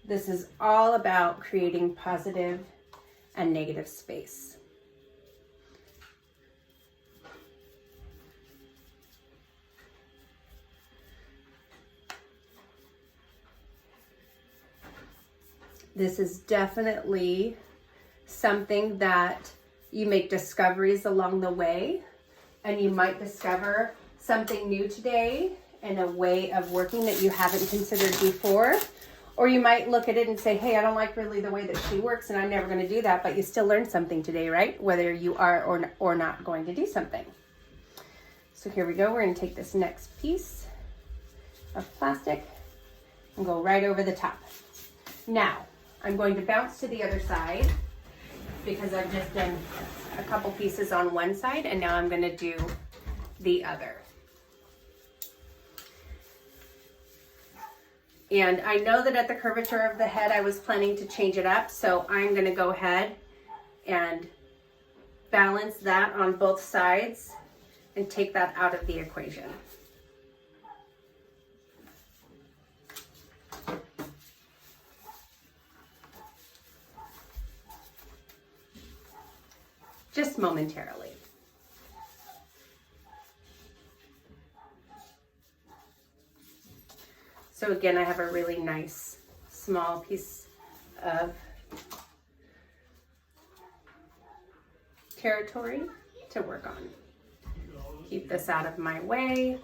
This is all about creating positive and negative space. This is definitely something that you make discoveries along the way, and you might discover something new today in a way of working that you haven't considered before. Or you might look at it and say, hey, I don't like really the way that she works, and I'm never going to do that, but you still learned something today, right? Whether you are or not going to do something. So here we go. We're going to take this next piece of plastic and go right over the top. Now, I'm going to bounce to the other side because I've just done a couple pieces on one side, and now I'm going to do the other. And I know that at the curvature of the head, I was planning to change it up. So I'm gonna go ahead and balance that on both sides and take that out of the equation. Just momentarily. So again, I have a really nice small piece of territory to work on. Keep this out of my way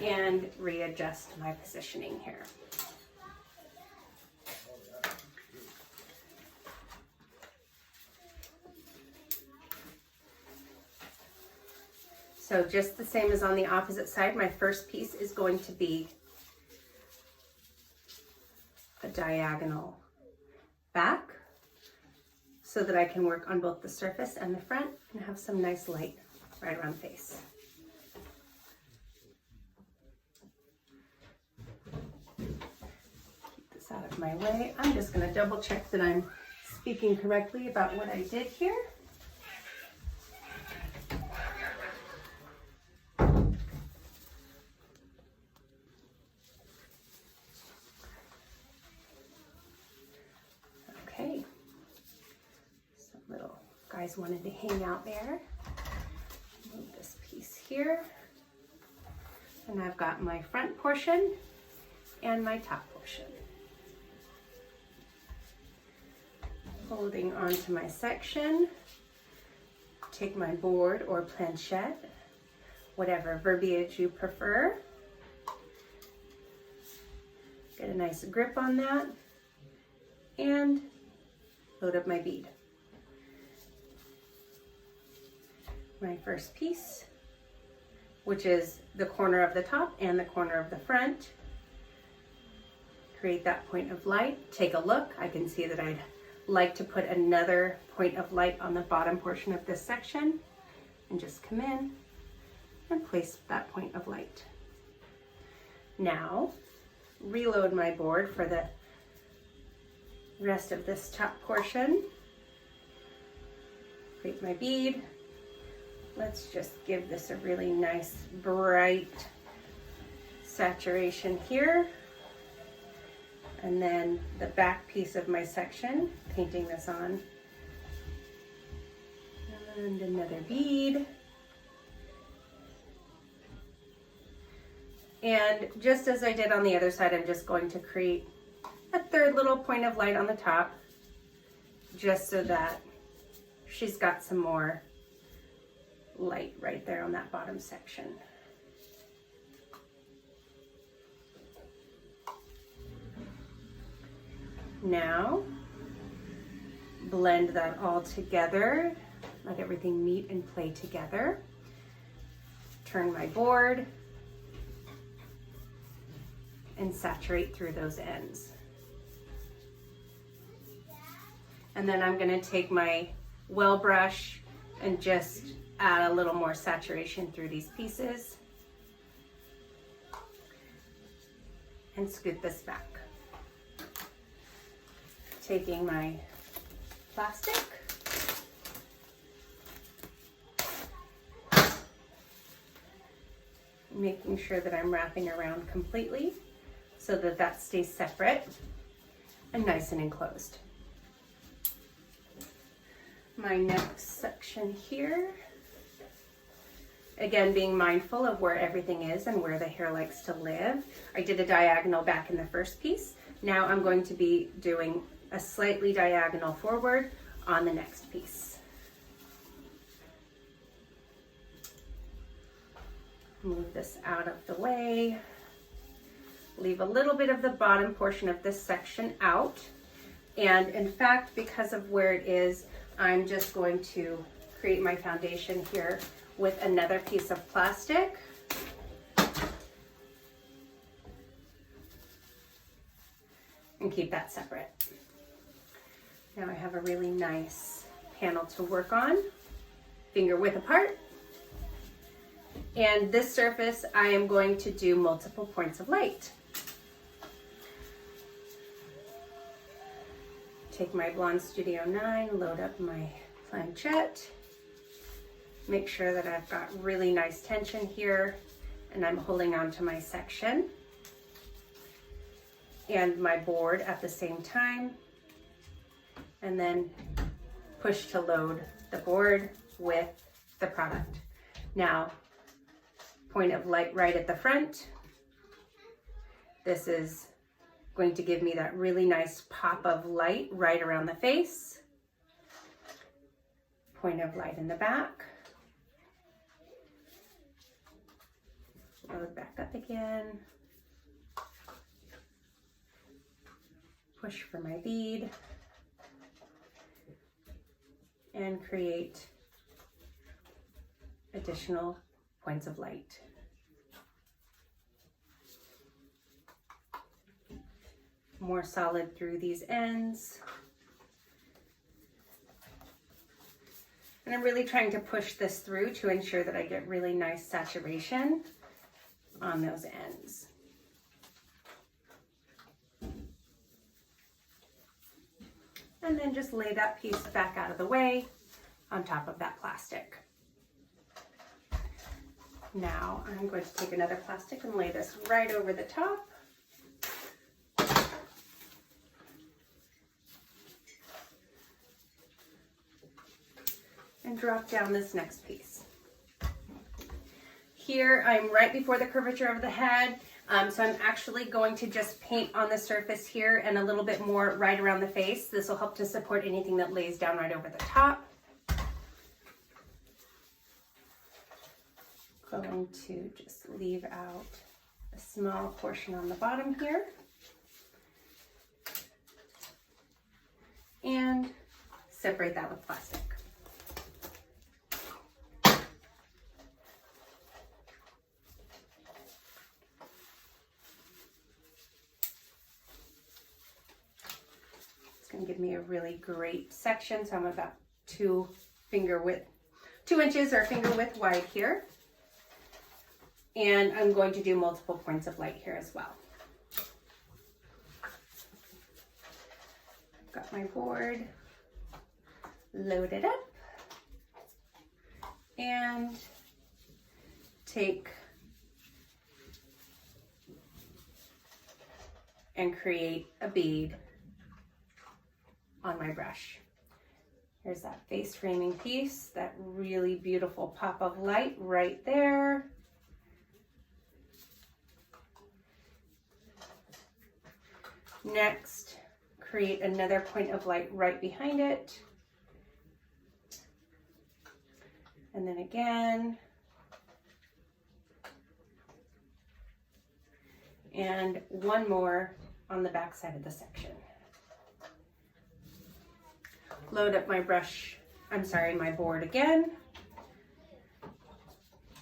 and readjust my positioning here. So just the same as on the opposite side, my first piece is going to be a diagonal back so that I can work on both the surface and the front and have some nice light right around the face. Keep this out of my way. I'm just going to double check that I'm speaking correctly about what I did here. Okay, some little guys wanted to hang out there. Move this piece here. And I've got my front portion and my top portion. Holding onto my section, take my board or planchette, whatever verbiage you prefer. Get a nice grip on that and load up my bead. My first piece, which is the corner of the top and the corner of the front. Create that point of light. Take a look. I can see that I'd like to put another point of light on the bottom portion of this section, and just come in and place that point of light. Now, reload my board for the rest of this top portion. Create my bead. Let's just give this a really nice bright saturation here. And then the back piece of my section, painting this on. And another bead. And just as I did on the other side, I'm just going to create a third little point of light on the top, just so that she's got some more light right there on that bottom section. Now, blend that all together, let everything meet and play together. Turn my board and saturate through those ends. And then I'm going to take my well brush and just add a little more saturation through these pieces and scoot this back. Taking my plastic, making sure that I'm wrapping around completely so that that stays separate and nice and enclosed. My next section here, again being mindful of where everything is and where the hair likes to live. I did a diagonal back in the first piece. Now I'm going to be doing a slightly diagonal forward on the next piece. Move this out of the way. Leave a little bit of the bottom portion of this section out. And in fact, because of where it is, I'm just going to create my foundation here with another piece of plastic. And keep that separate. Now I have a really nice panel to work on, finger width apart. And this surface, I am going to do multiple points of light. Take my Blond Studio 9, load up my planchette. Make sure that I've got really nice tension here and I'm holding on to my section and my board at the same time. And then push to load the board with the product. Now, point of light right at the front. This is going to give me that really nice pop of light right around the face. Point of light in the back. Load back up again. Push for my bead. And create additional points of light. More solid through these ends. And I'm really trying to push this through to ensure that I get really nice saturation on those ends. And then just lay that piece back out of the way on top of that plastic. Now I'm going to take another plastic and lay this right over the top. And drop down this next piece. Here I'm right before the curvature of the head. So I'm actually going to just paint on the surface here and a little bit more right around the face. This will help to support anything that lays down right over the top. Going to just leave out a small portion on the bottom here. And separate that with plastic. Give me a really great section. So I'm about 2 inches or finger width wide here. And I'm going to do multiple points of light here as well. Got my board loaded up and take and create a bead on my brush. Here's that face framing piece, that really beautiful pop of light right there. Next, create another point of light right behind it. And then again. And one more on the back side of the section. Load up my my board again.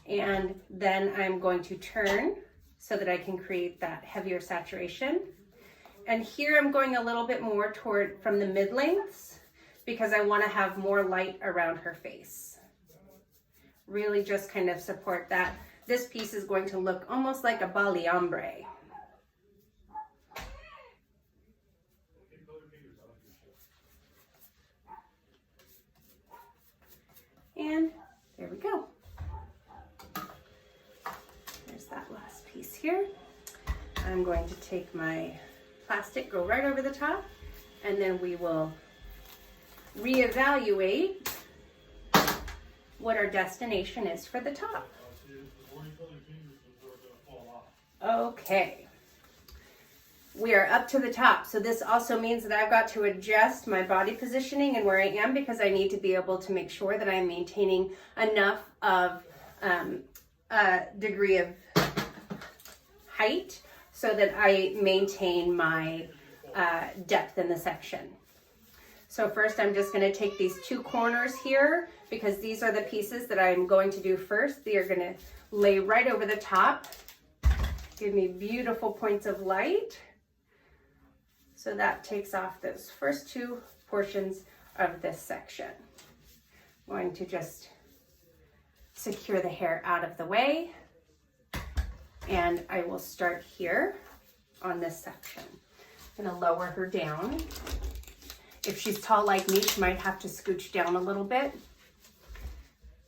And then I'm going to turn so that I can create that heavier saturation. And here I'm going a little bit more toward from the mid-lengths because I want to have more light around her face. Really just kind of support that. This piece is going to look almost like a balayage. And there we go. There's that last piece here. I'm going to take my plastic, go right over the top, and then we will reevaluate what our destination is for the top. Okay. We are up to the top. So this also means that I've got to adjust my body positioning and where I am because I need to be able to make sure that I'm maintaining enough of a degree of height so that I maintain my depth in the section. So first I'm just going to take these 2 corners here because these are the pieces that I'm going to do first. They are going to lay right over the top, give me beautiful points of light. So that takes off those first 2 portions of this section. I'm going to just secure the hair out of the way. And I will start here on this section. I'm going to lower her down. If she's tall like me, she might have to scooch down a little bit.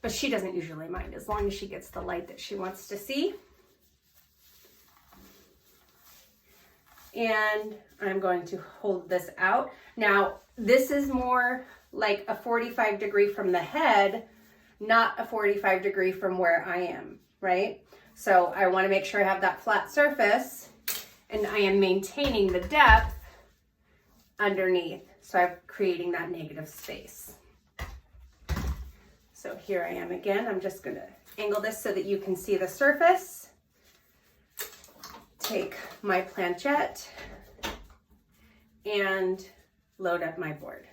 But she doesn't usually mind as long as she gets the light that she wants to see. And I'm going to hold this out. Now, this is more like a 45 degree from the head, not a 45 degree from where I am, right? So I want to make sure I have that flat surface and I am maintaining the depth underneath. So I'm creating that negative space. So here I am again. I'm just going to angle this so that you can see the surface. Take my planchette and load up my board.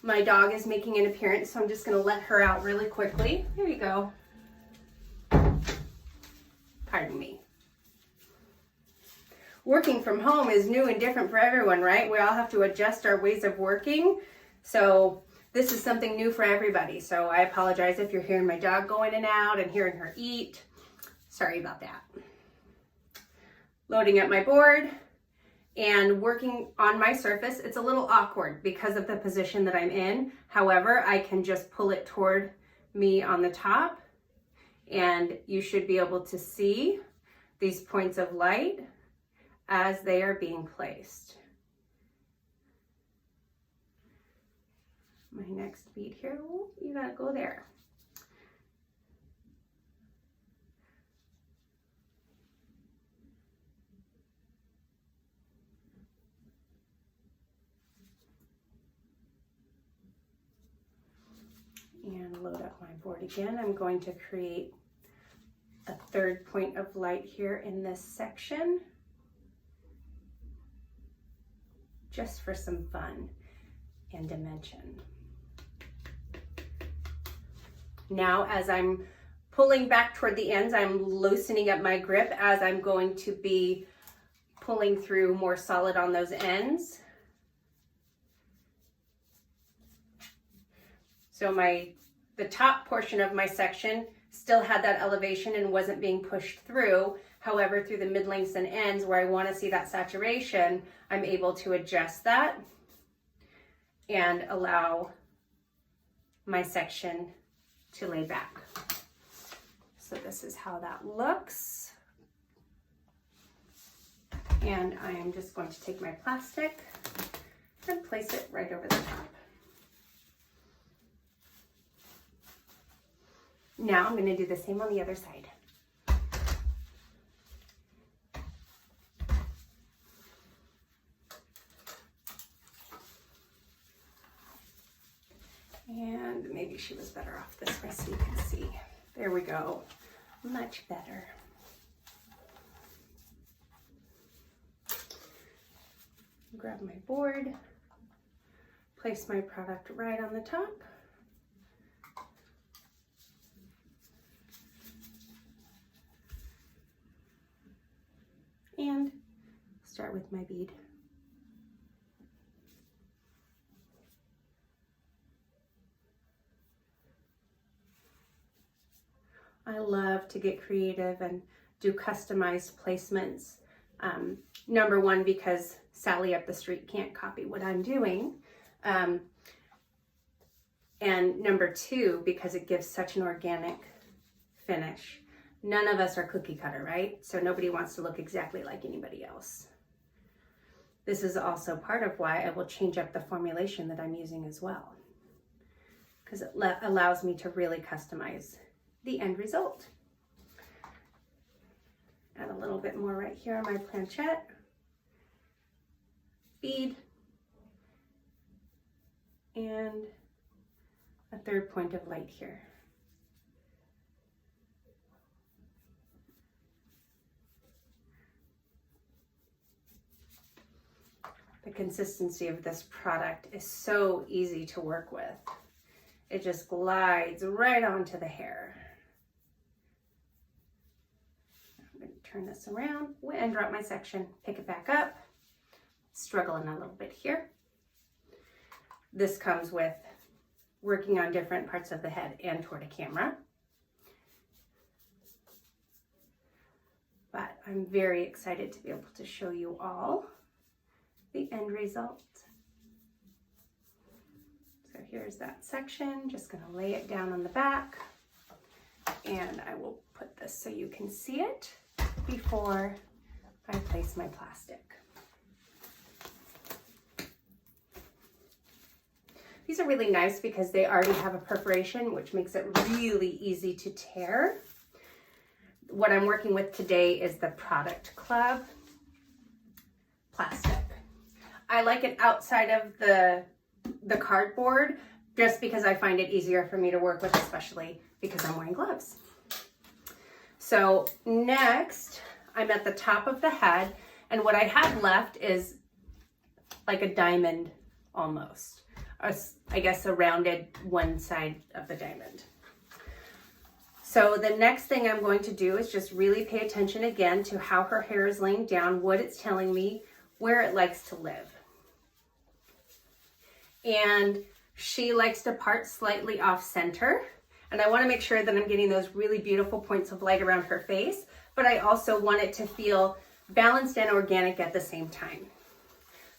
My dog is making an appearance, so I'm just going to let her out really quickly. Here you go. Pardon me. Working from home is new and different for everyone, right? We all have to adjust our ways of working. So this is something new for everybody. So I apologize if you're hearing my dog go in and out and hearing her eat. Sorry about that. Loading up my board and working on my surface. It's a little awkward because of the position that I'm in. However, I can just pull it toward me on the top and you should be able to see these points of light as they are being placed. My next bead here, oh, you gotta go there. And load up my board again. I'm going to create a third point of light here in this section, just for some fun and dimension. Now, as I'm pulling back toward the ends, I'm loosening up my grip as I'm going to be pulling through more solid on those ends. So the top portion of my section still had that elevation and wasn't being pushed through. However, through the mid-lengths and ends where I want to see that saturation, I'm able to adjust that and allow my section to lay back. So this is how that looks. And I am just going to take my plastic and place it right over the top. Now I'm going to do the same on the other side. And maybe she was better off this way so you can see. There we go. Much better. Grab my board, place my product right on the top. And start with my bead. I love to get creative and do customized placements. Number one, because Sally up the street can't copy what I'm doing. And number two, because it gives such an organic finish. None of us are cookie cutter, right? So nobody wants to look exactly like anybody else. This is also part of why I will change up the formulation that I'm using as well, because it allows me to really customize the end result. Add a little bit more right here on my planchette. Bead. And a third point of light here. The consistency of this product is so easy to work with. It just glides right onto the hair. I'm going to turn this around and drop my section, pick it back up, struggling a little bit here. This comes with working on different parts of the head and toward a camera. But but I'm very excited to be able to show you all the end result. So here's that section, just gonna lay it down on the back, and I will put this so you can see it before I place my plastic. These are really nice because they already have a perforation, which makes it really easy to tear. What I'm working with today is the Product Club plastic. I like it outside of the cardboard just because I find it easier for me to work with, especially because I'm wearing gloves. So next, I'm at the top of the head, and what I have left is like a diamond almost. I guess a rounded one side of the diamond. So the next thing I'm going to do is just really pay attention again to how her hair is laying down, what it's telling me, where it likes to live. And she likes to part slightly off center. And I want to make sure that I'm getting those really beautiful points of light around her face, but I also want it to feel balanced and organic at the same time.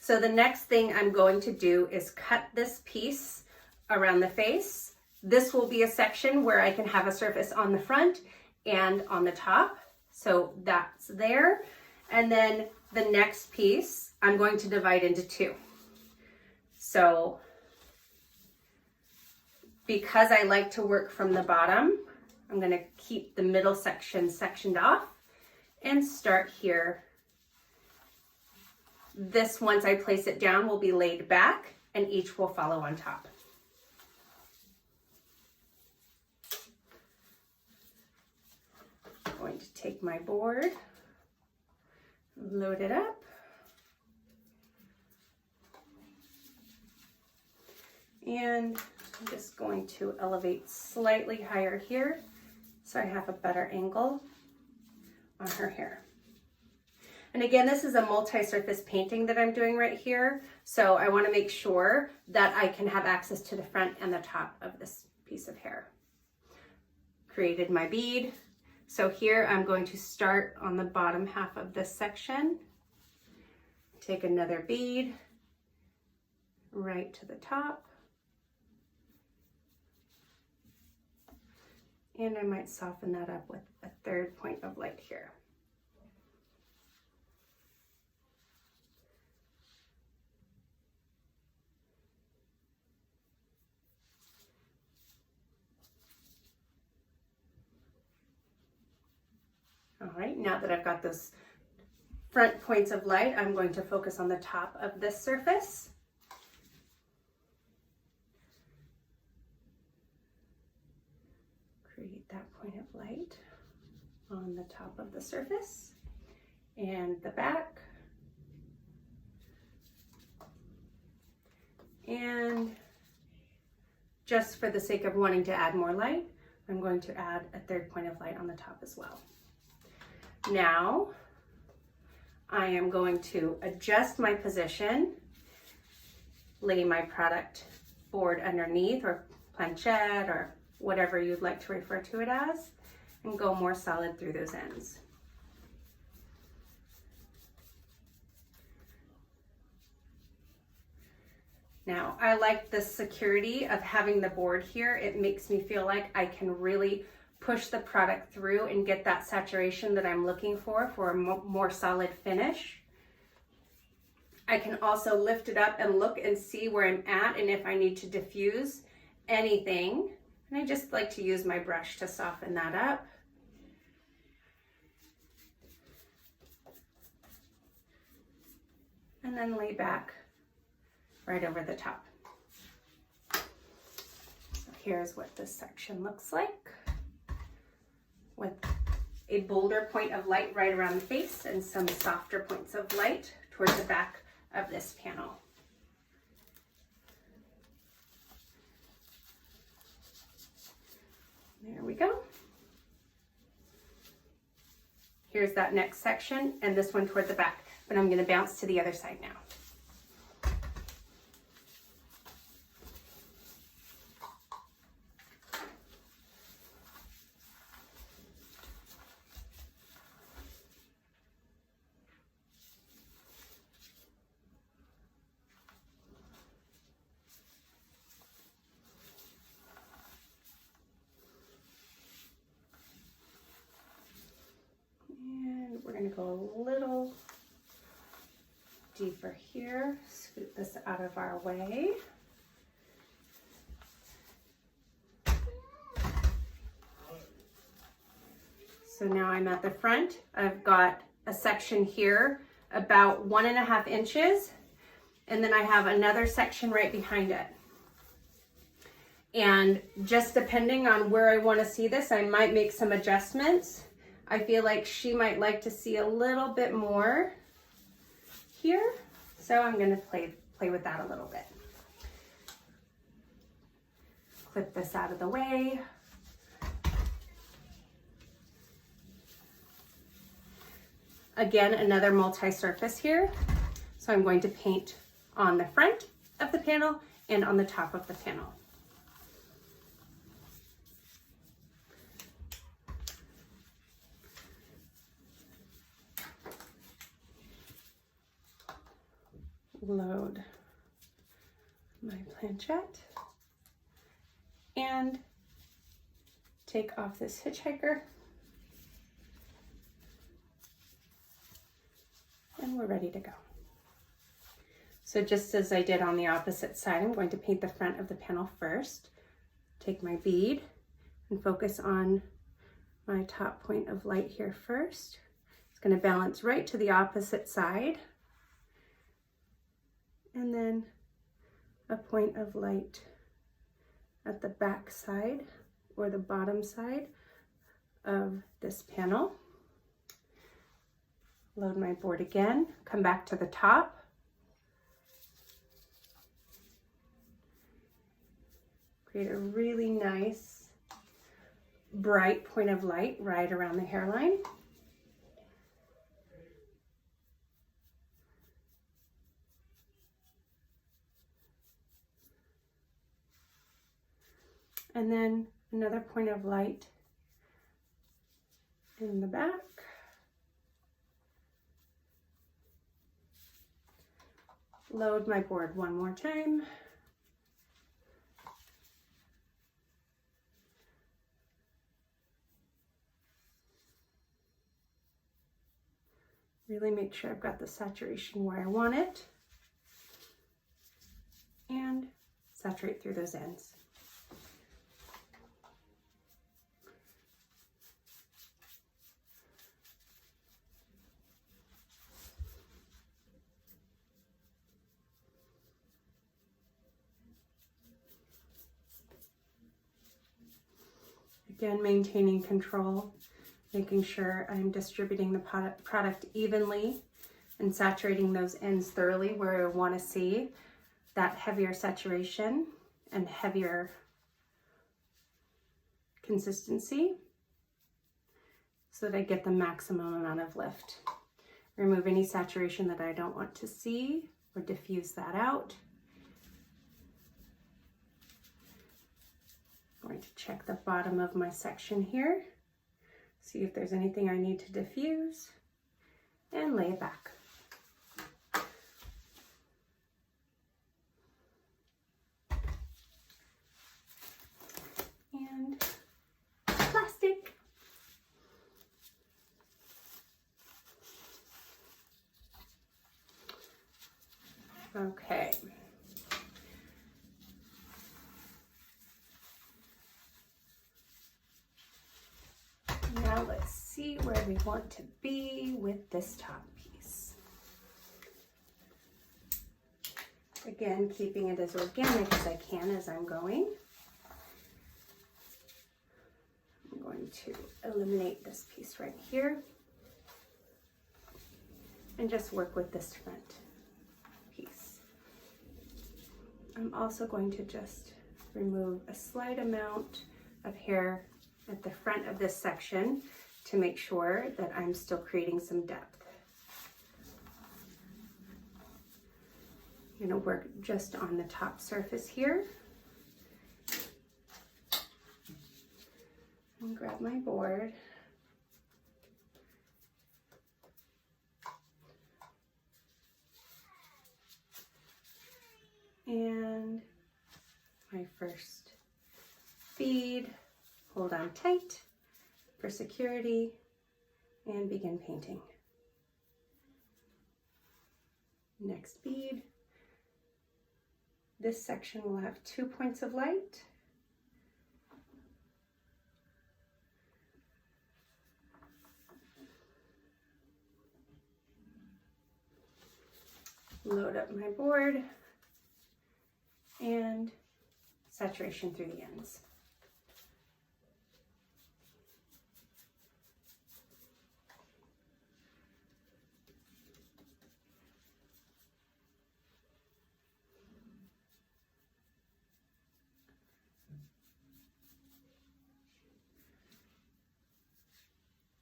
So the next thing I'm going to do is cut this piece around the face. This will be a section where I can have a surface on the front and on the top. So that's there. And then the next piece, I'm going to divide into two. So because I like to work from the bottom, I'm going to keep the middle section sectioned off and start here. This, once I place it down, will be laid back and each will follow on top. I'm going to take my board, load it up, and I'm just going to elevate slightly higher here so I have a better angle on her hair. And again, this is a multi-surface painting that I'm doing right here, so I want to make sure that I can have access to the front and the top of this piece of hair. Created my bead. So here I'm going to start on the bottom half of this section, take another bead right to the top, and I might soften that up with a third point of light here. All right, now that I've got those front points of light, I'm going to focus on the top of this surface. Create that point of light on the top of the surface and the back. And just for the sake of wanting to add more light, I'm going to add a third point of light on the top as well. Now, I am going to adjust my position, lay my product board underneath, or planchette, or whatever you'd like to refer to it as, and go more solid through those ends. Now, I like the security of having the board here. It makes me feel like I can really push the product through and get that saturation that I'm looking for a more solid finish. I can also lift it up and look and see where I'm at and if I need to diffuse anything. And I just like to use my brush to soften that up. And then lay back right over the top. So here's what this section looks like, with a bolder point of light right around the face and some softer points of light towards the back of this panel. There we go. Here's that next section, and this one toward the back, but I'm going to bounce to the other side now. to go a little deeper here, scoot this out of our way. So now I'm at the front. I've got a section here about 1.5 inches, and then I have another section right behind it. And just depending on where I want to see this, I might make some adjustments. I feel like she might like to see a little bit more here, so I'm going to play with that a little bit. Clip this out of the way. Again, another multi-surface here. So I'm going to paint on the front of the panel and on the top of the panel. Load my planchette and take off this hitchhiker, and we're ready to go. So just as I did on the opposite side, I'm going to paint the front of the panel first. Take my bead and focus on my top point of light here first. It's going to balance right to the opposite side, and then a point of light at the back side or the bottom side of this panel. Load my board again, come back to the top. Create a really nice, bright point of light right around the hairline. And then another point of light in the back. Load my board one more time. Really make sure I've got the saturation where I want it, and saturate through those ends. Again, maintaining control, making sure I'm distributing the product evenly and saturating those ends thoroughly where I want to see that heavier saturation and heavier consistency so that I get the maximum amount of lift. Remove any saturation that I don't want to see or diffuse that out. I'm going to check the bottom of my section here, see if there's anything I need to diffuse, and lay it back. And plastic. Okay. Now let's see where we want to be with this top piece. Again, keeping it as organic as I can as I'm going. I'm going to eliminate this piece right here and just work with this front piece. I'm also going to just remove a slight amount of hair at the front of this section to make sure that I'm still creating some depth. I'm going to work just on the top surface here. And grab my board. And my first bead. Hold on tight for security and begin painting. Next bead. This section will have 2 points of light. Load up my board and saturation through the ends.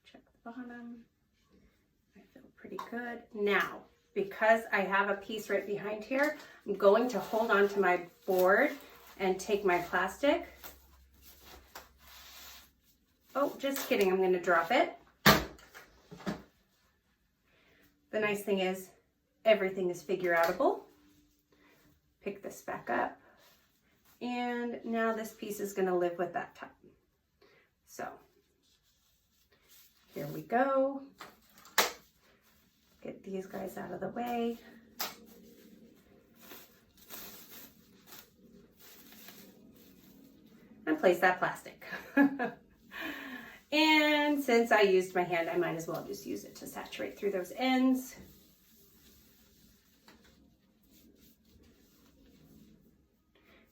Check the bottom. I feel pretty good. Now, because I have a piece right behind here, I'm going to hold on to my board and take my plastic. Oh, just kidding, I'm going to drop it. The nice thing is everything is figure outable. Pick this back up. And now this piece is going to live with that top. So here we go. Get these guys out of the way. And place that plastic. And since I used my hand, I might as well just use it to saturate through those ends.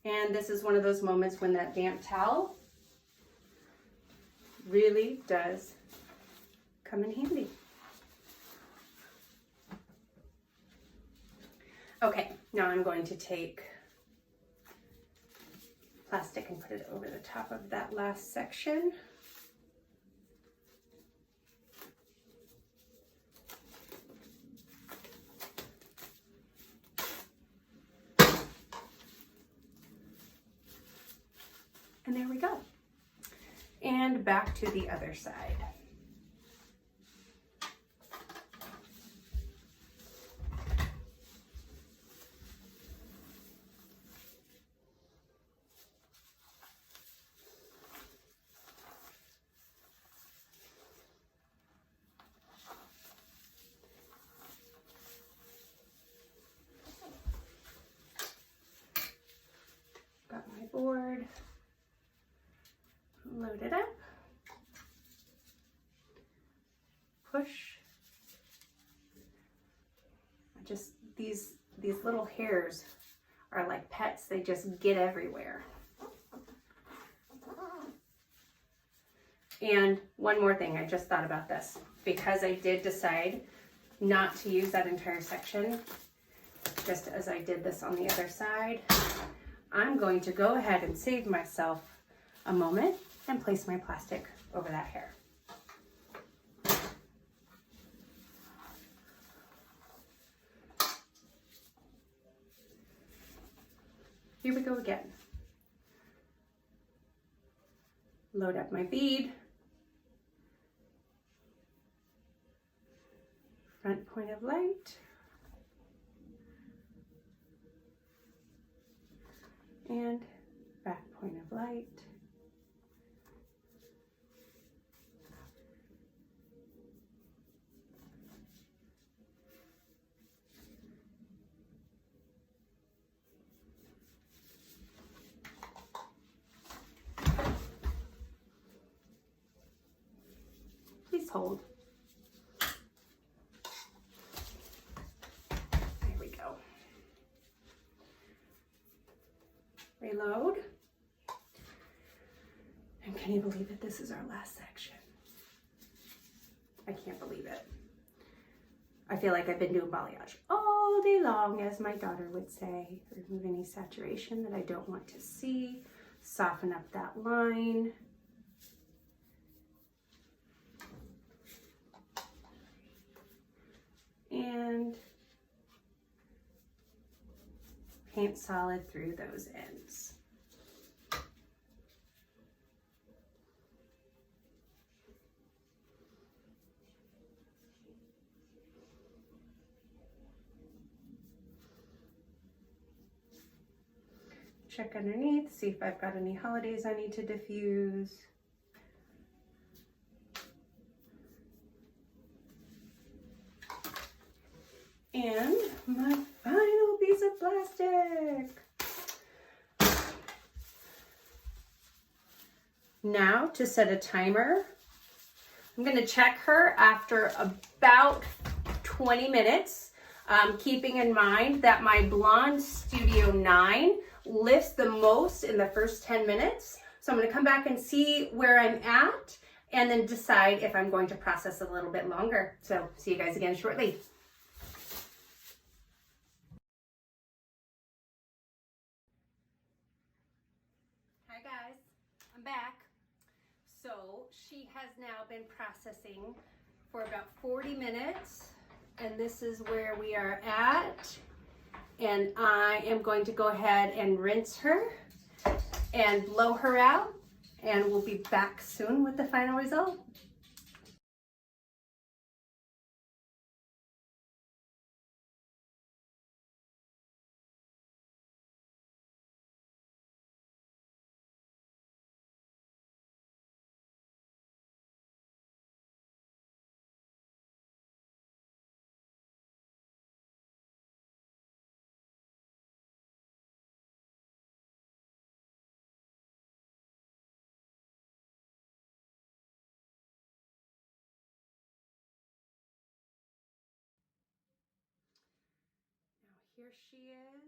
And this is one of those moments when that damp towel really does come in handy. Okay, now I'm going to take plastic and put it over the top of that last section. And there we go. And back to the other side. Got my board. Load it up, push. Just these little hairs are like pets. They just get everywhere. And one more thing, I just thought about this. Because I did decide not to use that entire section, just as I did this on the other side, I'm going to go ahead and save myself a moment and place my plastic over that hair. Here we go again. Load up my bead. Front point of light. And back point of light. Please hold. There we go. Reload. And can you believe it? This is our last section. I can't believe it. I feel like I've been doing balayage all day long, as my daughter would say. Remove any saturation that I don't want to see. Soften up that line. And paint solid through those ends. Check underneath, see if I've got any holidays I need to diffuse. And my final piece of plastic. Now to set a timer, I'm going to check her after about 20 minutes, keeping in mind that my Blond Studio 9 lifts the most in the first 10 minutes. So I'm going to come back and see where I'm at and then decide if I'm going to process a little bit longer. So see you guys again shortly. Hi guys, I'm back. So she has now been processing for about 40 minutes, and this is where we are at. And I am going to go ahead and rinse her and blow her out, and we'll be back soon with the final result. Here she is.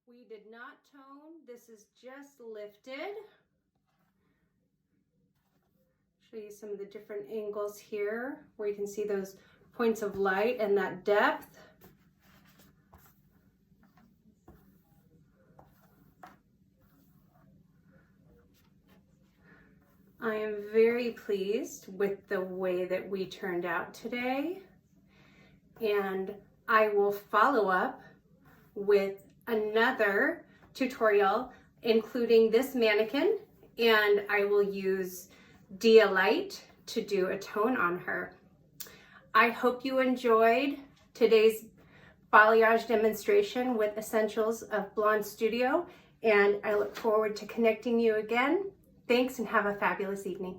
We did not tone. This is just lifted. Show you some of the different angles here where you can see those points of light and that depth. I am very pleased with the way that we turned out today, and I will follow up with another tutorial including this mannequin, and I will use Dia Light to do a tone on her. I hope you enjoyed today's balayage demonstration with Essentials of Blond Studio, and I look forward to connecting you again. Thanks and have a fabulous evening.